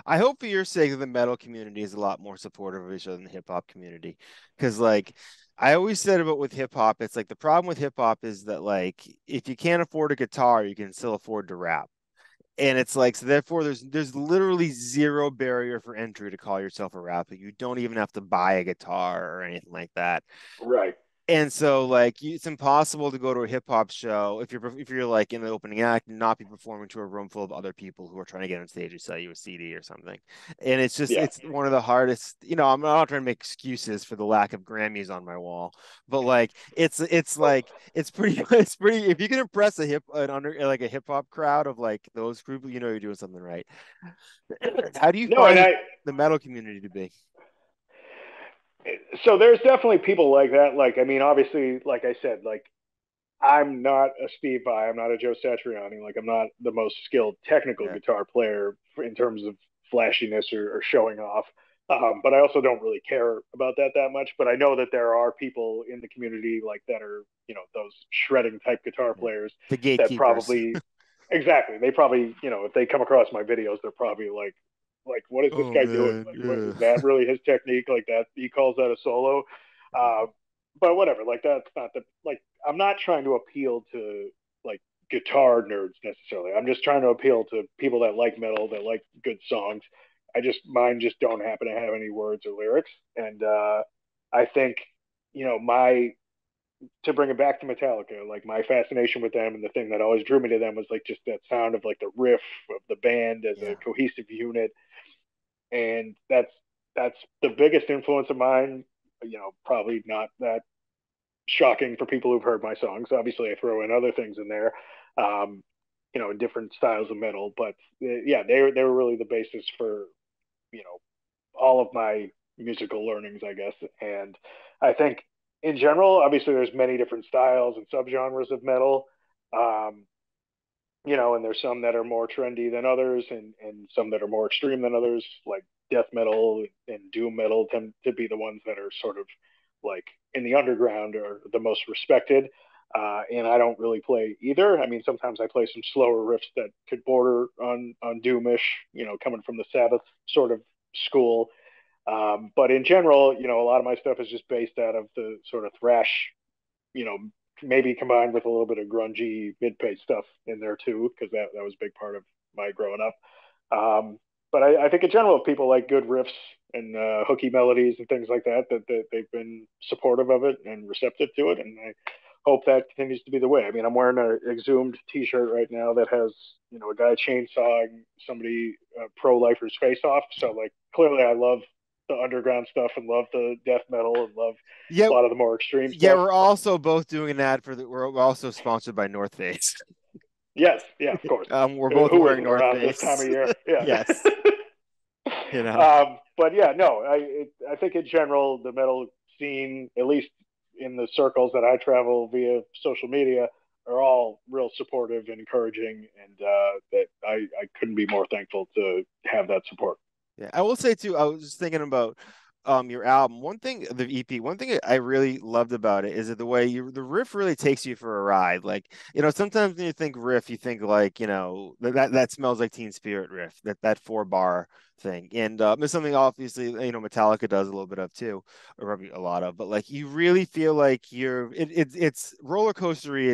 Speaker 3: I hope for your sake that the metal community is a lot more supportive of each other than the hip hop community. Because like I always said about with hip hop, it's like the problem with hip hop is that like if you can't afford a guitar, you can still afford to rap. And it's like so therefore there's literally zero barrier for entry to call yourself a rapper. You don't even have to buy a guitar or anything like that.
Speaker 2: Right.
Speaker 3: And so like it's impossible to go to a hip hop show if you're like in the opening act and not be performing to a room full of other people who are trying to get on stage and sell you a CD or something. And it's just
Speaker 2: Yeah.
Speaker 3: it's one of the hardest, I'm not trying to make excuses for the lack of Grammys on my wall, but like it's like it's pretty it's pretty if you can impress a hip hop crowd of like those groups, you're doing something right. How do you
Speaker 2: No, and
Speaker 3: find
Speaker 2: I
Speaker 3: the metal community to be?
Speaker 2: so there's definitely people like that. Like I mean, obviously, like I said, like I'm not a Steve Vai. I'm not a Joe Satriani. Like I'm not the most skilled technical
Speaker 3: Yeah.
Speaker 2: guitar player in terms of flashiness or showing off. But I also don't really care about that much. But I know that there are people in the community like that are those shredding type guitar
Speaker 3: Yeah.
Speaker 2: players
Speaker 3: The
Speaker 2: that
Speaker 3: gatekeepers.
Speaker 2: probably exactly they probably if they come across my videos they're probably like what is this
Speaker 3: Oh
Speaker 2: guy doing?
Speaker 3: man,
Speaker 2: Like what is
Speaker 3: yeah.
Speaker 2: that really his technique? Like that he calls that a solo? Uh, but whatever. Like that's not the like I'm not trying to appeal to like guitar nerds necessarily. I'm just trying to appeal to people that like metal, that like good songs. Mine just don't happen to have any words or lyrics. And I think, my to bring it back to Metallica, like my fascination with them and the thing that always drew me to them was like just that sound of like the riff of the band as a
Speaker 3: Yeah.
Speaker 2: cohesive unit. And that's the biggest influence of mine. Probably not that shocking for people who've heard my songs. Obviously, I throw in other things in there, um, different styles of metal. But yeah, they were really the basis for all of my musical learnings, I guess. And I think in general, obviously, there's many different styles and subgenres of metal. Um, and there's some that are more trendy than others, and some that are more extreme than others. Like death metal and doom metal tend to be the ones that are sort of like in the underground or the most respected. And I don't really play either. I mean, sometimes I play some slower riffs that could border on doomish, coming from the Sabbath sort of school. But in general, a lot of my stuff is just based out of the sort of thrash, you know, maybe combined with a little bit of grungy mid-pace stuff in there too, because that was a big part of my growing up. But I think in general, people like good riffs and hooky melodies and things like that they've been supportive of it and receptive to it, and I hope that continues to be the way. I mean, I'm wearing an Exhumed T-shirt right now that has a guy chainsawing somebody pro-lifer's face off. So like clearly, I love the underground stuff and love the death metal and love
Speaker 3: Yeah,
Speaker 2: a lot of the more extreme
Speaker 3: yeah,
Speaker 2: stuff.
Speaker 3: we're also both doing an ad we're also sponsored by North Face.
Speaker 2: Yes, yeah, of course.
Speaker 3: We're both
Speaker 2: Who
Speaker 3: wearing
Speaker 2: isn't
Speaker 3: North
Speaker 2: around this time
Speaker 3: Face.
Speaker 2: of year? Yeah.
Speaker 3: Yes, you know.
Speaker 2: But yeah, no, I think in general the metal scene, at least in the circles that I travel via social media, are all real supportive and encouraging, and that I couldn't be more thankful to have that support.
Speaker 3: Yeah, I will say too. I was just thinking about your album, one thing, the EP, one thing I really loved about it is that the way the riff really takes you for a ride. Like, sometimes when you think riff, you think like, that smells like Teen Spirit riff, that 4 bar thing. And it's something obviously, Metallica does a little bit of too, or probably a lot of, but like you really feel like it's roller coastery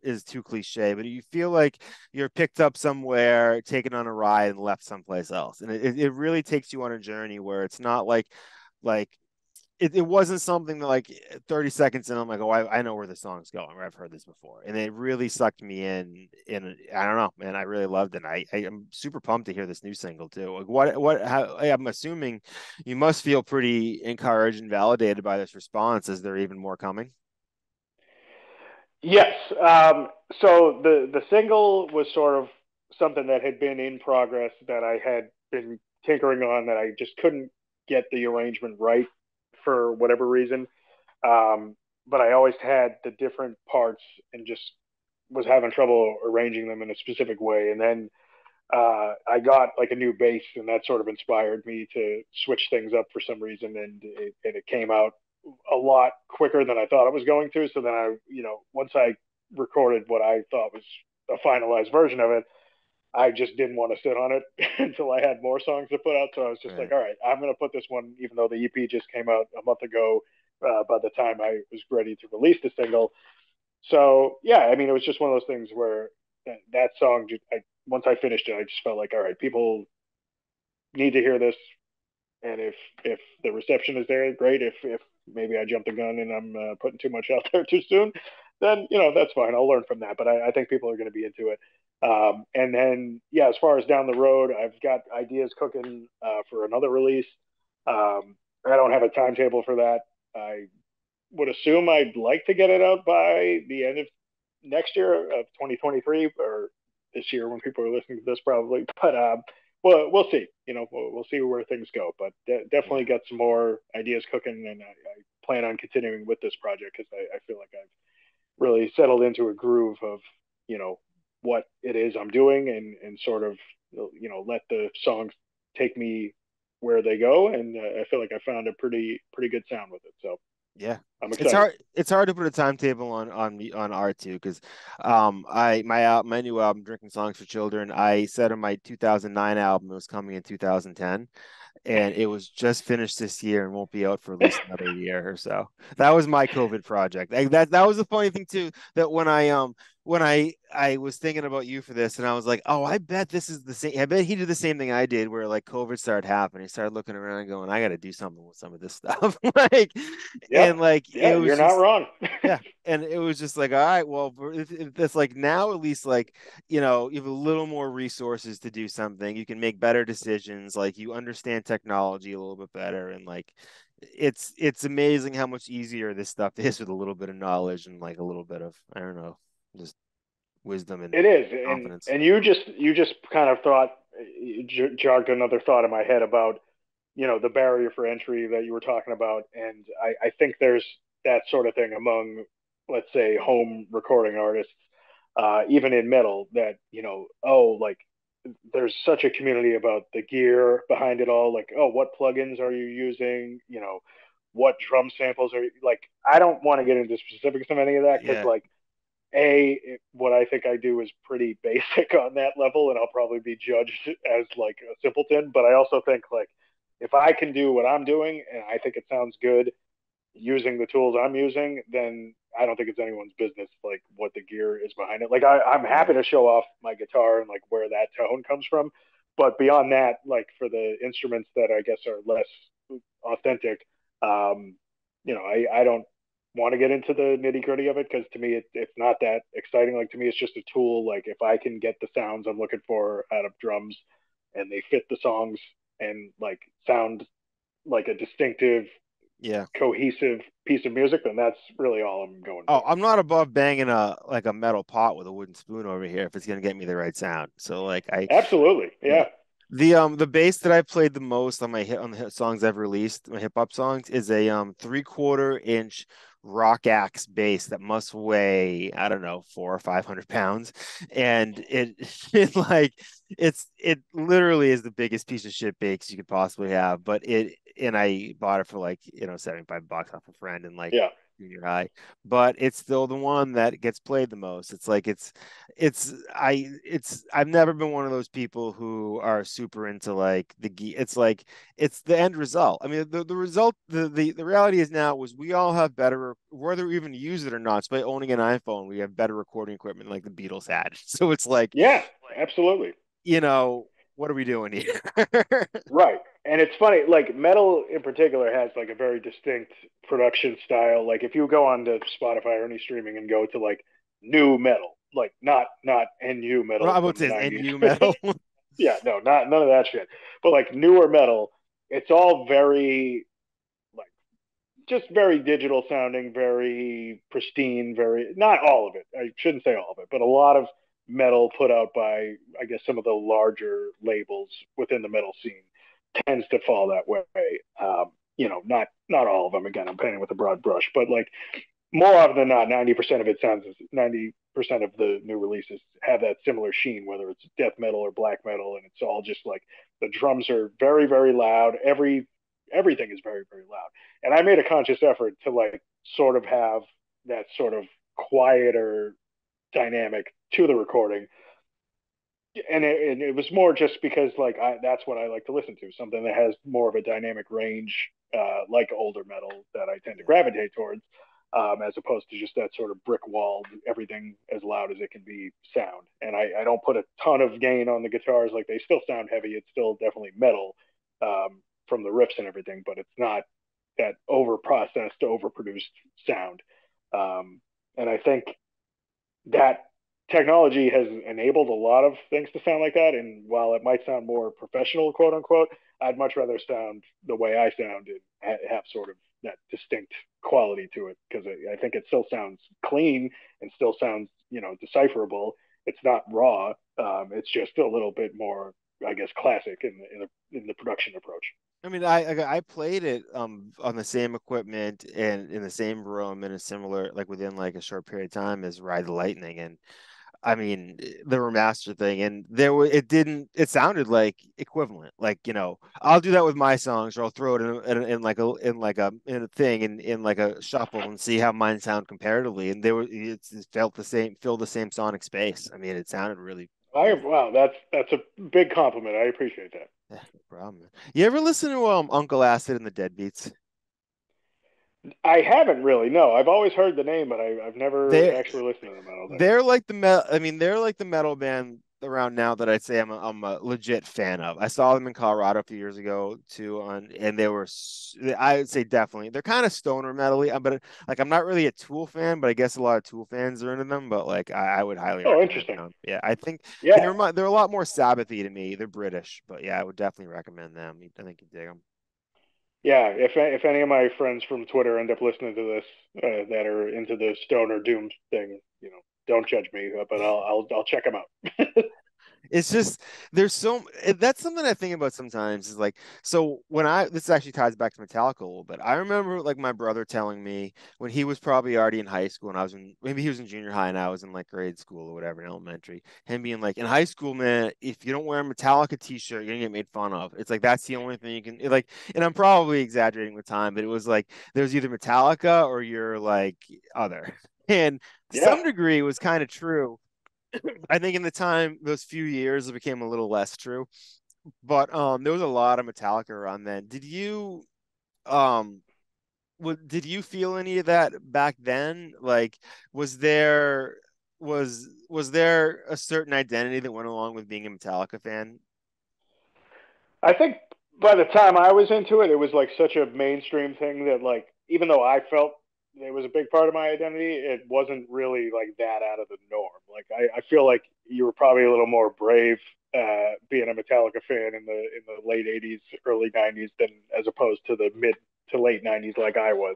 Speaker 3: is too cliche, but you feel like you're picked up somewhere, taken on a ride, and left someplace else. And it really takes you on a journey where it's not like it wasn't something that like 30 seconds in, I'm like, oh, I know where the song's going, or I've heard this before. And it really sucked me in. And I don't know, man, I really loved it. I am super pumped to hear this new single too. Like how, I'm assuming you must feel pretty encouraged and validated by this response. Is there even more coming?
Speaker 2: Yes. So the single was sort of something that had been in progress that I had been tinkering on that I just couldn't get the arrangement right for whatever reason. But I always had the different parts and just was having trouble arranging them in a specific way. And then I got like a new bass, and that sort of inspired me to switch things up for some reason, and it came out a lot quicker than I thought it was going to. So then once I recorded what I thought was a finalized version of it, I just didn't want to sit on it until I had more songs to put out. So I was just like,
Speaker 3: Right.
Speaker 2: all right, I'm going to put this one, even though the EP just came out a month ago. By the time I was ready to release the single, so yeah, I mean, it was just one of those things where that song, once I finished it, I just felt like, all right, people need to hear this, and if the reception is there, great. If maybe I jumped the gun and I'm putting too much out there too soon, then that's fine. I'll learn from that. But I think people are going to be into it. And then yeah, as far as down the road, I've got ideas cooking for another release. I don't have a timetable for that. I would assume I'd like to get it out by the end of next year of 2023 or this year when people are listening to this probably. But we'll see. We'll see where things go. But definitely
Speaker 3: Yeah.
Speaker 2: got some more ideas cooking, and I plan on continuing with this project because I feel like I've really settled into a groove of you know what it is I'm doing, and sort of let the songs take me where they go, and I feel like I found a pretty good sound with it. So
Speaker 3: Yeah.
Speaker 2: I'm
Speaker 3: It's
Speaker 2: excited.
Speaker 3: hard to put a timetable on art too, because my new album, Drinking Songs for Children, I said on my 2009 album it was coming in 2010, and it was just finished this year and won't be out for at least another year or so. That was my COVID project. That was the funny thing too, that when I was thinking about you for this, and I was like, oh, I bet this is the same. I bet he did the same thing I did, where like COVID started happening. He started looking around and going, I got to do something with some of this stuff. like,
Speaker 2: Yep.
Speaker 3: and like it
Speaker 2: Yeah,
Speaker 3: was
Speaker 2: you're not
Speaker 3: just
Speaker 2: wrong.
Speaker 3: yeah. And it was just like, all right, well, if that's like now at least like, you have a little more resources to do something. You can make better decisions. Like you understand technology a little bit better. And like it's amazing how much easier this stuff is with a little bit of knowledge and like a little bit of, I don't know, just wisdom and
Speaker 2: It is, and
Speaker 3: confidence.
Speaker 2: and you just kind of thought jogged another thought in my head about the barrier for entry that you were talking about, and I think there's that sort of thing among, let's say, home recording artists, even in metal, that like there's such a community about the gear behind it all, like, oh, what plugins are you using, what drum samples are you, like, I don't want to get into specifics of any of that because
Speaker 3: Yeah.
Speaker 2: like what I think I do is pretty basic on that level, and I'll probably be judged as like a simpleton. But I also think like if I can do what I'm doing and I think it sounds good using the tools I'm using, then I don't think it's anyone's business like what the gear is behind it. Like I'm
Speaker 3: Yeah.
Speaker 2: happy to show off my guitar and like where that tone comes from, but beyond that, like for the instruments that I guess are less authentic, um, I don't want to get into the nitty gritty of it because to me it's not that exciting. Like to me, it's just a tool. Like if I can get the sounds I'm looking for out of drums and they fit the songs and like sound like a distinctive
Speaker 3: Yeah.
Speaker 2: cohesive piece of music, then that's really all I'm going
Speaker 3: Oh,
Speaker 2: for.
Speaker 3: I'm not above banging a metal pot with a wooden spoon over here if it's gonna get me the right sound. So like
Speaker 2: Absolutely.
Speaker 3: yeah.
Speaker 2: Yeah.
Speaker 3: The bass that I played the most on the songs I've released, my hip hop songs, is a 3/4 inch rock axe bass that must weigh, I don't know, 400 or 500 pounds. And it literally is the biggest piece of shit bass you could possibly have. But and I bought it for like, 75 bucks off a friend in like
Speaker 2: Yeah.
Speaker 3: junior high, but it's still the one that gets played the most. It's like I've never been one of those people who are super into like it's like it's the end result. I mean, the result, the reality is now was we all have better, whether we even use it or not. It's by owning an iPhone, we have better recording equipment like the Beatles had. So it's like,
Speaker 2: Yeah, absolutely.
Speaker 3: you know, what are we doing here?
Speaker 2: Right. And it's funny, like metal in particular has like a very distinct production style. Like if you go on to Spotify or any streaming and go to like new metal, like not NU
Speaker 3: What
Speaker 2: metal
Speaker 3: I'm about
Speaker 2: from
Speaker 3: to
Speaker 2: the
Speaker 3: say is
Speaker 2: 90s.
Speaker 3: NU metal.
Speaker 2: Yeah, no, not none of that shit. But like newer metal, it's all very like just very digital sounding, very pristine, very not all of it. I shouldn't say all of it, but a lot of metal put out by I guess some of the larger labels within the metal scene tends to fall that way. Not all of them. Again, I'm painting with a broad brush, but like more often than not, 90% of it sounds 90% of the new releases have that similar sheen, whether it's death metal or black metal, and it's all just like the drums are very very loud. Everything is very very loud, and I made a conscious effort to like sort of have that sort of quieter dynamic to the recording and it was more just because like that's what I like to listen to, something that has more of a dynamic range, like older metal that I tend to gravitate towards, as opposed to just that sort of brick walled, everything as loud as it can be sound. And I don't put a ton of gain on the guitars; like they still sound heavy. It's still definitely metal from the riffs and everything, but it's not that over processed, overproduced sound. And I think that technology has enabled a lot of things to sound like that. And while it might sound more professional, quote unquote, I'd much rather sound the way I sound and have sort of that distinct quality to it because I think it still sounds clean and still sounds, decipherable. It's not raw. It's just a little bit more, I guess, classic in the production approach.
Speaker 3: I mean, I played it on the same equipment and in the same room in a similar, like within like a short period of time as Ride the Lightning, and I mean the remaster thing, and it sounded like equivalent. Like, I'll do that with my songs, or I'll throw it in like a thing in like a shuffle and see how mine sound comparatively, and it filled the same sonic space. I mean, it sounded really beautiful.
Speaker 2: Wow, that's a big compliment. I appreciate that.
Speaker 3: Yeah, no problem. Man. You ever listen to Uncle Acid and the Deadbeats?
Speaker 2: I haven't really. No, I've always heard the name, but I've never
Speaker 3: They
Speaker 2: actually listened to them. I don't think.
Speaker 3: they're like the metal. I mean, they're like the metal band around now that I'd say I'm a legit fan of. I saw them in Colorado a few years ago too, and I would say definitely they're kind of stoner metally, but like I'm not really a Tool fan, but I guess a lot of Tool fans are into them. But like I would highly
Speaker 2: Oh,
Speaker 3: recommend
Speaker 2: interesting.
Speaker 3: them. Yeah, I think
Speaker 2: Yeah,
Speaker 3: they're a lot more Sabbathy to me. They're British, but yeah, I would definitely recommend them. I think you dig them.
Speaker 2: yeah. If any of my friends from Twitter end up listening to this that are into the stoner doom thing, don't judge me, but I'll check them out.
Speaker 3: It's just that's something I think about sometimes is like, so when this actually ties back to Metallica a little bit. I remember like my brother telling me when he was probably already in high school and maybe he was in junior high and I was in like grade school or whatever in elementary, him being like, in high school, man, if you don't wear a Metallica t-shirt, you're gonna get made fun of. It's like that's the only thing you can like, and I'm probably exaggerating with time, but it was like there's either Metallica or you're like other. And to
Speaker 2: Yeah.
Speaker 3: some degree it was kind of true. I think in the time, those few years, it became a little less true. But there was a lot of Metallica around then. Um did you feel any of that back then? Like, was there was there a certain identity that went along with being a Metallica fan?
Speaker 2: I think by the time I was into it, it was like such a mainstream thing that like even though I felt it was a big part of my identity, it wasn't really like that out of the norm. Like I feel like you were probably a little more brave being a Metallica fan in the late '80s, early '90s than as opposed to the mid to late '90s like I was.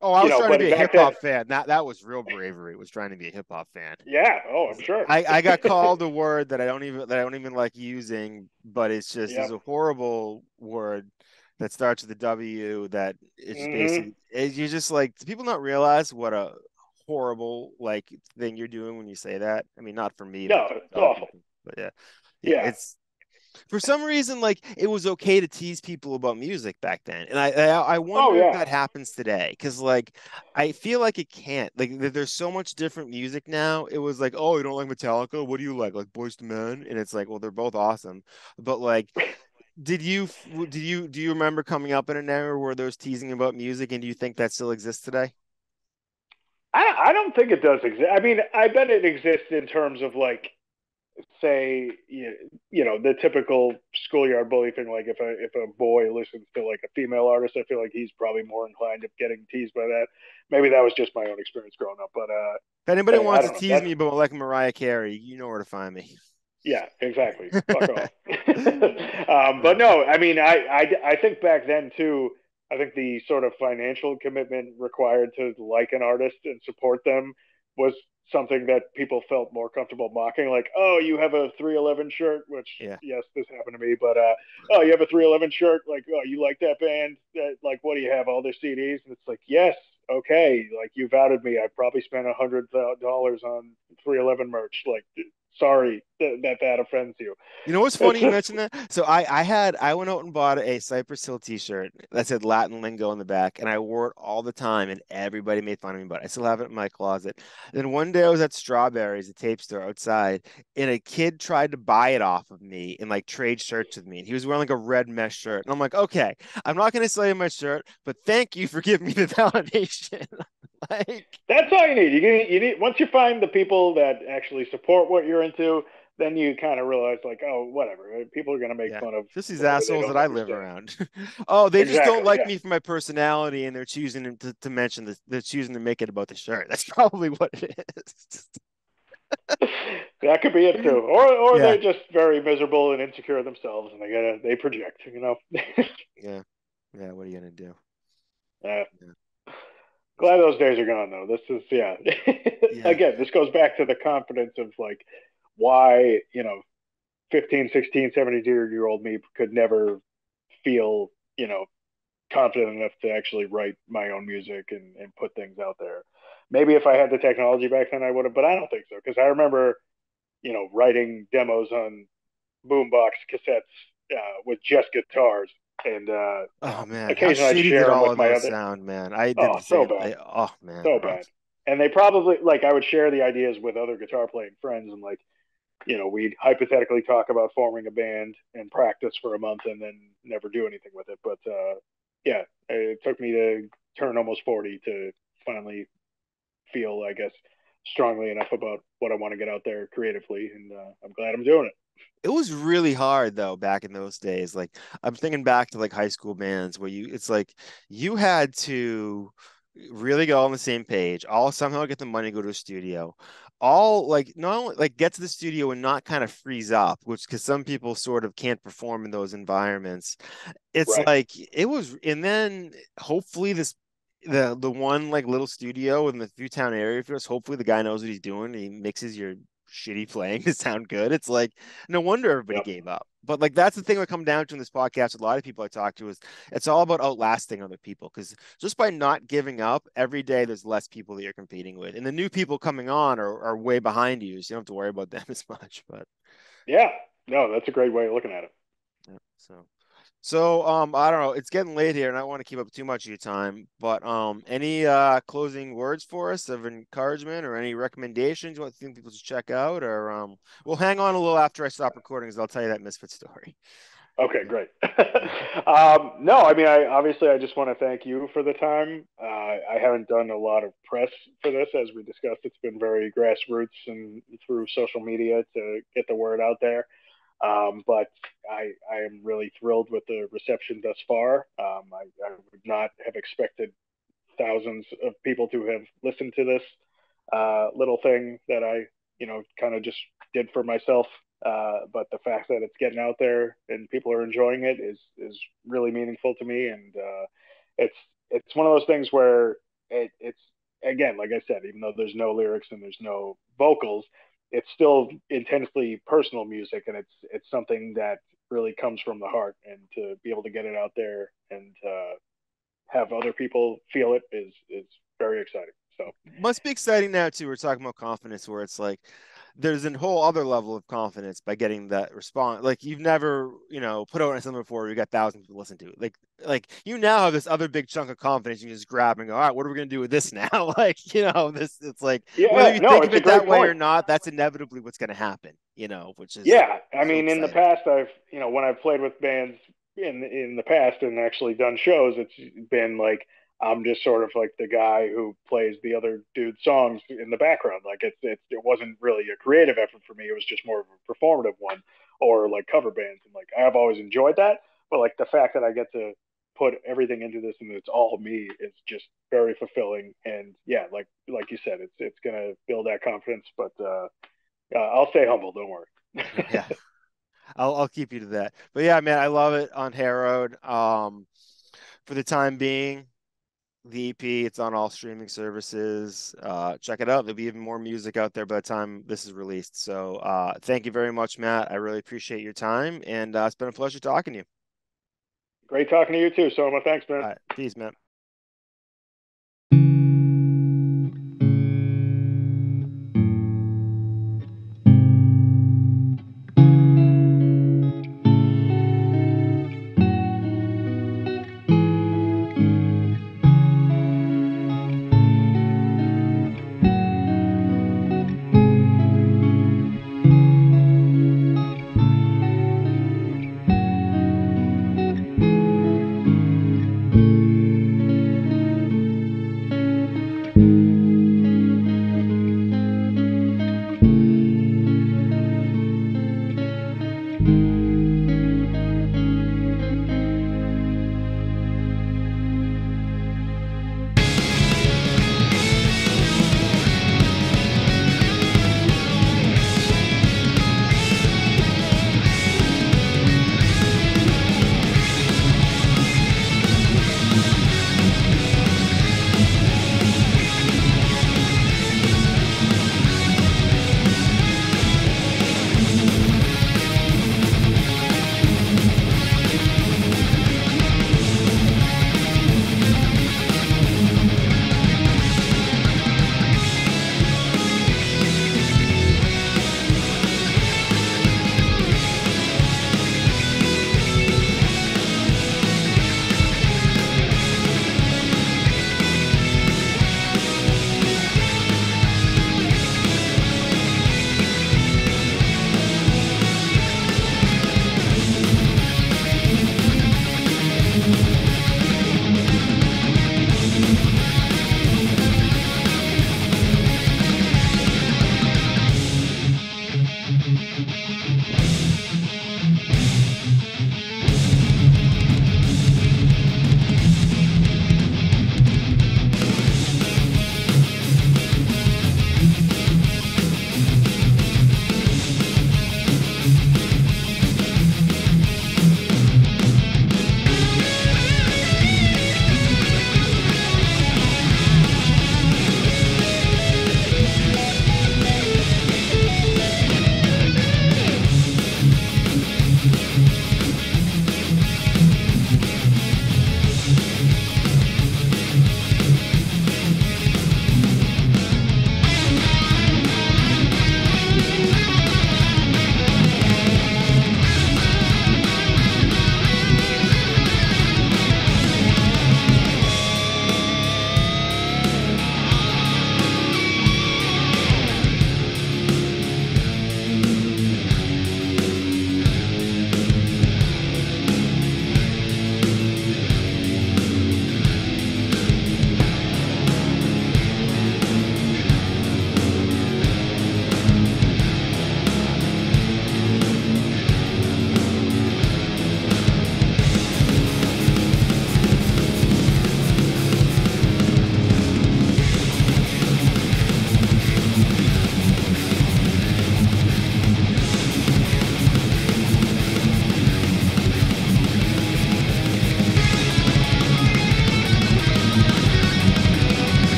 Speaker 3: Oh, I was trying to be
Speaker 2: But
Speaker 3: a
Speaker 2: back
Speaker 3: hip
Speaker 2: then,
Speaker 3: hop fan. That was real bravery. Was trying to be a hip hop fan.
Speaker 2: yeah. Oh, I'm sure.
Speaker 3: I got called a word that I don't even like using, but it's just is
Speaker 2: Yep.
Speaker 3: a horrible word that starts with a W that is just
Speaker 2: Mm-hmm.
Speaker 3: basically you just like do people not realize what a horrible like thing you're doing when you say that? I mean, not for me, but
Speaker 2: No,
Speaker 3: for
Speaker 2: it's
Speaker 3: other
Speaker 2: awful.
Speaker 3: people. But yeah. Yeah,
Speaker 2: Yeah.
Speaker 3: For some reason, like it was okay to tease people about music back then, and I
Speaker 2: Oh
Speaker 3: wonder if
Speaker 2: yeah.
Speaker 3: that happens today, because like I feel like it can't. Like there's so much different music now. It was like, oh, you don't like Metallica? What do you like? Like Boyz II Men? And it's like, well, they're both awesome, but like, do you remember coming up in an era where there was teasing about music, and do you think that still exists today?
Speaker 2: I don't think it does exist. I mean, I bet it exists in terms of like, say, the typical schoolyard bully thing. Like if a boy listens to like a female artist, I feel like he's probably more inclined to getting teased by that. Maybe that was just my own experience growing up, but
Speaker 3: If anybody
Speaker 2: I
Speaker 3: wants to
Speaker 2: don't know.
Speaker 3: tease
Speaker 2: That's
Speaker 3: me about like Mariah Carey, you know where to find me.
Speaker 2: Yeah, exactly. Fuck off. But
Speaker 3: Yeah.
Speaker 2: no, I mean, I think back then too. I think the sort of financial commitment required to like an artist and support them was something that people felt more comfortable mocking. Like, oh, you have a 311 shirt, which
Speaker 3: Yeah.
Speaker 2: yes, this happened to me. But oh, you have a 311 shirt. Like, oh, you like that band? Like, what do you have? All their CDs? And it's like, yes, okay. Like, you've outed me. I probably spent $100 on 311 merch. Like, sorry that offends you.
Speaker 3: You know what's
Speaker 2: It's
Speaker 3: funny you
Speaker 2: just
Speaker 3: mentioned that? So I went out and bought a Cypress Hill t-shirt that said Latin lingo in the back, and I wore it all the time, and everybody made fun of me, but I still have it in my closet. Then one day I was at Strawberries, a tape store outside, and a kid tried to buy it off of me and like trade shirts with me. And he was wearing like a red mesh shirt. And I'm like, okay, I'm not gonna sell you my shirt, but thank you for giving me the validation. Like,
Speaker 2: that's all you need. You need once you find the people that actually support what you're into, then you kind of realize like, oh, whatever. People are gonna make
Speaker 3: yeah,
Speaker 2: fun of
Speaker 3: just these
Speaker 2: whatever they
Speaker 3: assholes that
Speaker 2: don't
Speaker 3: I live
Speaker 2: understand.
Speaker 3: around. Oh, they just don't
Speaker 2: Exactly.
Speaker 3: like
Speaker 2: Yeah.
Speaker 3: me for my personality, and they're choosing to mention this. They're choosing to make it about the shirt. That's probably what it is.
Speaker 2: That could be it too. Or
Speaker 3: Yeah,
Speaker 2: they're just very miserable and insecure themselves, and they project.
Speaker 3: yeah, yeah. What are you gonna do?
Speaker 2: uh,
Speaker 3: Yeah,
Speaker 2: Glad those days are gone though. This is yeah.
Speaker 3: yeah.
Speaker 2: Again, this goes back to the confidence of like why 15, 16, 17-year-old me could never feel confident enough to actually write my own music and put things out there. Maybe if I had the technology back then I would have, but I don't think so because I remember writing demos on boombox cassettes with just guitars, and
Speaker 3: Oh man, how
Speaker 2: occasionally I'd
Speaker 3: shitty did
Speaker 2: share them
Speaker 3: all
Speaker 2: with
Speaker 3: of
Speaker 2: my
Speaker 3: those
Speaker 2: other.
Speaker 3: sound, man? I did
Speaker 2: Oh,
Speaker 3: the
Speaker 2: so
Speaker 3: same
Speaker 2: bad,
Speaker 3: thing. Oh man,
Speaker 2: so
Speaker 3: oh,
Speaker 2: bad. And they probably like I would share the ideas with other guitar playing friends, and like we'd hypothetically talk about forming a band and practice for a month, and then never do anything with it. But yeah, it took me to turn almost 40 to finally feel, I guess, strongly enough about what I want to get out there creatively, and I'm glad I'm doing it.
Speaker 3: it was really hard though back in those days. Like I'm thinking back to like high school bands where it's like you had to really get all on the same page, all somehow get the money to go to a studio, all like not only like get to the studio and not kind of freeze up, which because some people sort of can't perform in those environments. It's
Speaker 2: Right.
Speaker 3: like it was, and then hopefully the one like little studio in the few town area for us, hopefully the guy knows what he's doing. He mixes your shitty playing to sound good. It's like no wonder everybody
Speaker 2: Yep.
Speaker 3: gave up. But like that's the thing I come down to in this podcast. A lot of people I talk to is it's all about outlasting other people because just by not giving up every day, there's less people that you're competing with, and the new people coming on are way behind you, so you don't have to worry about them as much. But
Speaker 2: Yeah. No, that's a great way of looking at it.
Speaker 3: yeah, I don't know. It's getting late here, and I don't want to keep up too much of your time. But any closing words for us of encouragement or any recommendations you want think people should check out, or we'll hang on a little after I stop recording, because I'll tell you that misfit story.
Speaker 2: Okay, great.
Speaker 3: Yeah.
Speaker 2: No, I mean, I just want to thank you for the time. I haven't done a lot of press for this, as we discussed. It's been very grassroots and through social media to get the word out there. But I am really thrilled with the reception thus far. I would not have expected thousands of people to have listened to this little thing that I, kind of just did for myself. But the fact that it's getting out there and people are enjoying it is really meaningful to me, and it's it's one of those things where it's again, like I said, even though there's no lyrics and there's no vocals, it's still intensely personal music, and it's something that really comes from the heart, and to be able to get it out there and have other people feel it is very exciting. So
Speaker 3: Must be exciting now too. We're talking about confidence, where it's like there's a whole other level of confidence by getting that response. Like you've never, put out something before where you got thousands to listen to. Like you now have this other big chunk of confidence you can just grab and go, all right, what are we gonna do with this now? Like, this it's like whether
Speaker 2: Yeah,
Speaker 3: you
Speaker 2: no,
Speaker 3: think of
Speaker 2: it's a
Speaker 3: it
Speaker 2: great
Speaker 3: that way or
Speaker 2: point.
Speaker 3: not, that's inevitably what's gonna happen, which is
Speaker 2: Yeah, I
Speaker 3: so
Speaker 2: mean, in the
Speaker 3: exciting.
Speaker 2: past, I've when I've played with bands in the past and actually done shows, it's been like I'm just sort of like the guy who plays the other dude's songs in the background. Like it wasn't really a creative effort for me. It was just more of a performative one, or like cover bands. And like I've always enjoyed that, but like the fact that I get to put everything into this and it's all me is just very fulfilling. And yeah, like you said, it's gonna build that confidence, but I'll stay humble. Don't worry.
Speaker 3: Yeah. I'll keep you to that. But yeah, man, I love it on Harrowed. For the time being, the EP, it's on all streaming services. Check it out. There'll be even more music out there by the time this is released. So thank you very much, Matt. I really appreciate your time, and it's been a pleasure talking to you.
Speaker 2: Great talking to you too, Soma. Thanks, man.
Speaker 3: All right, peace, man.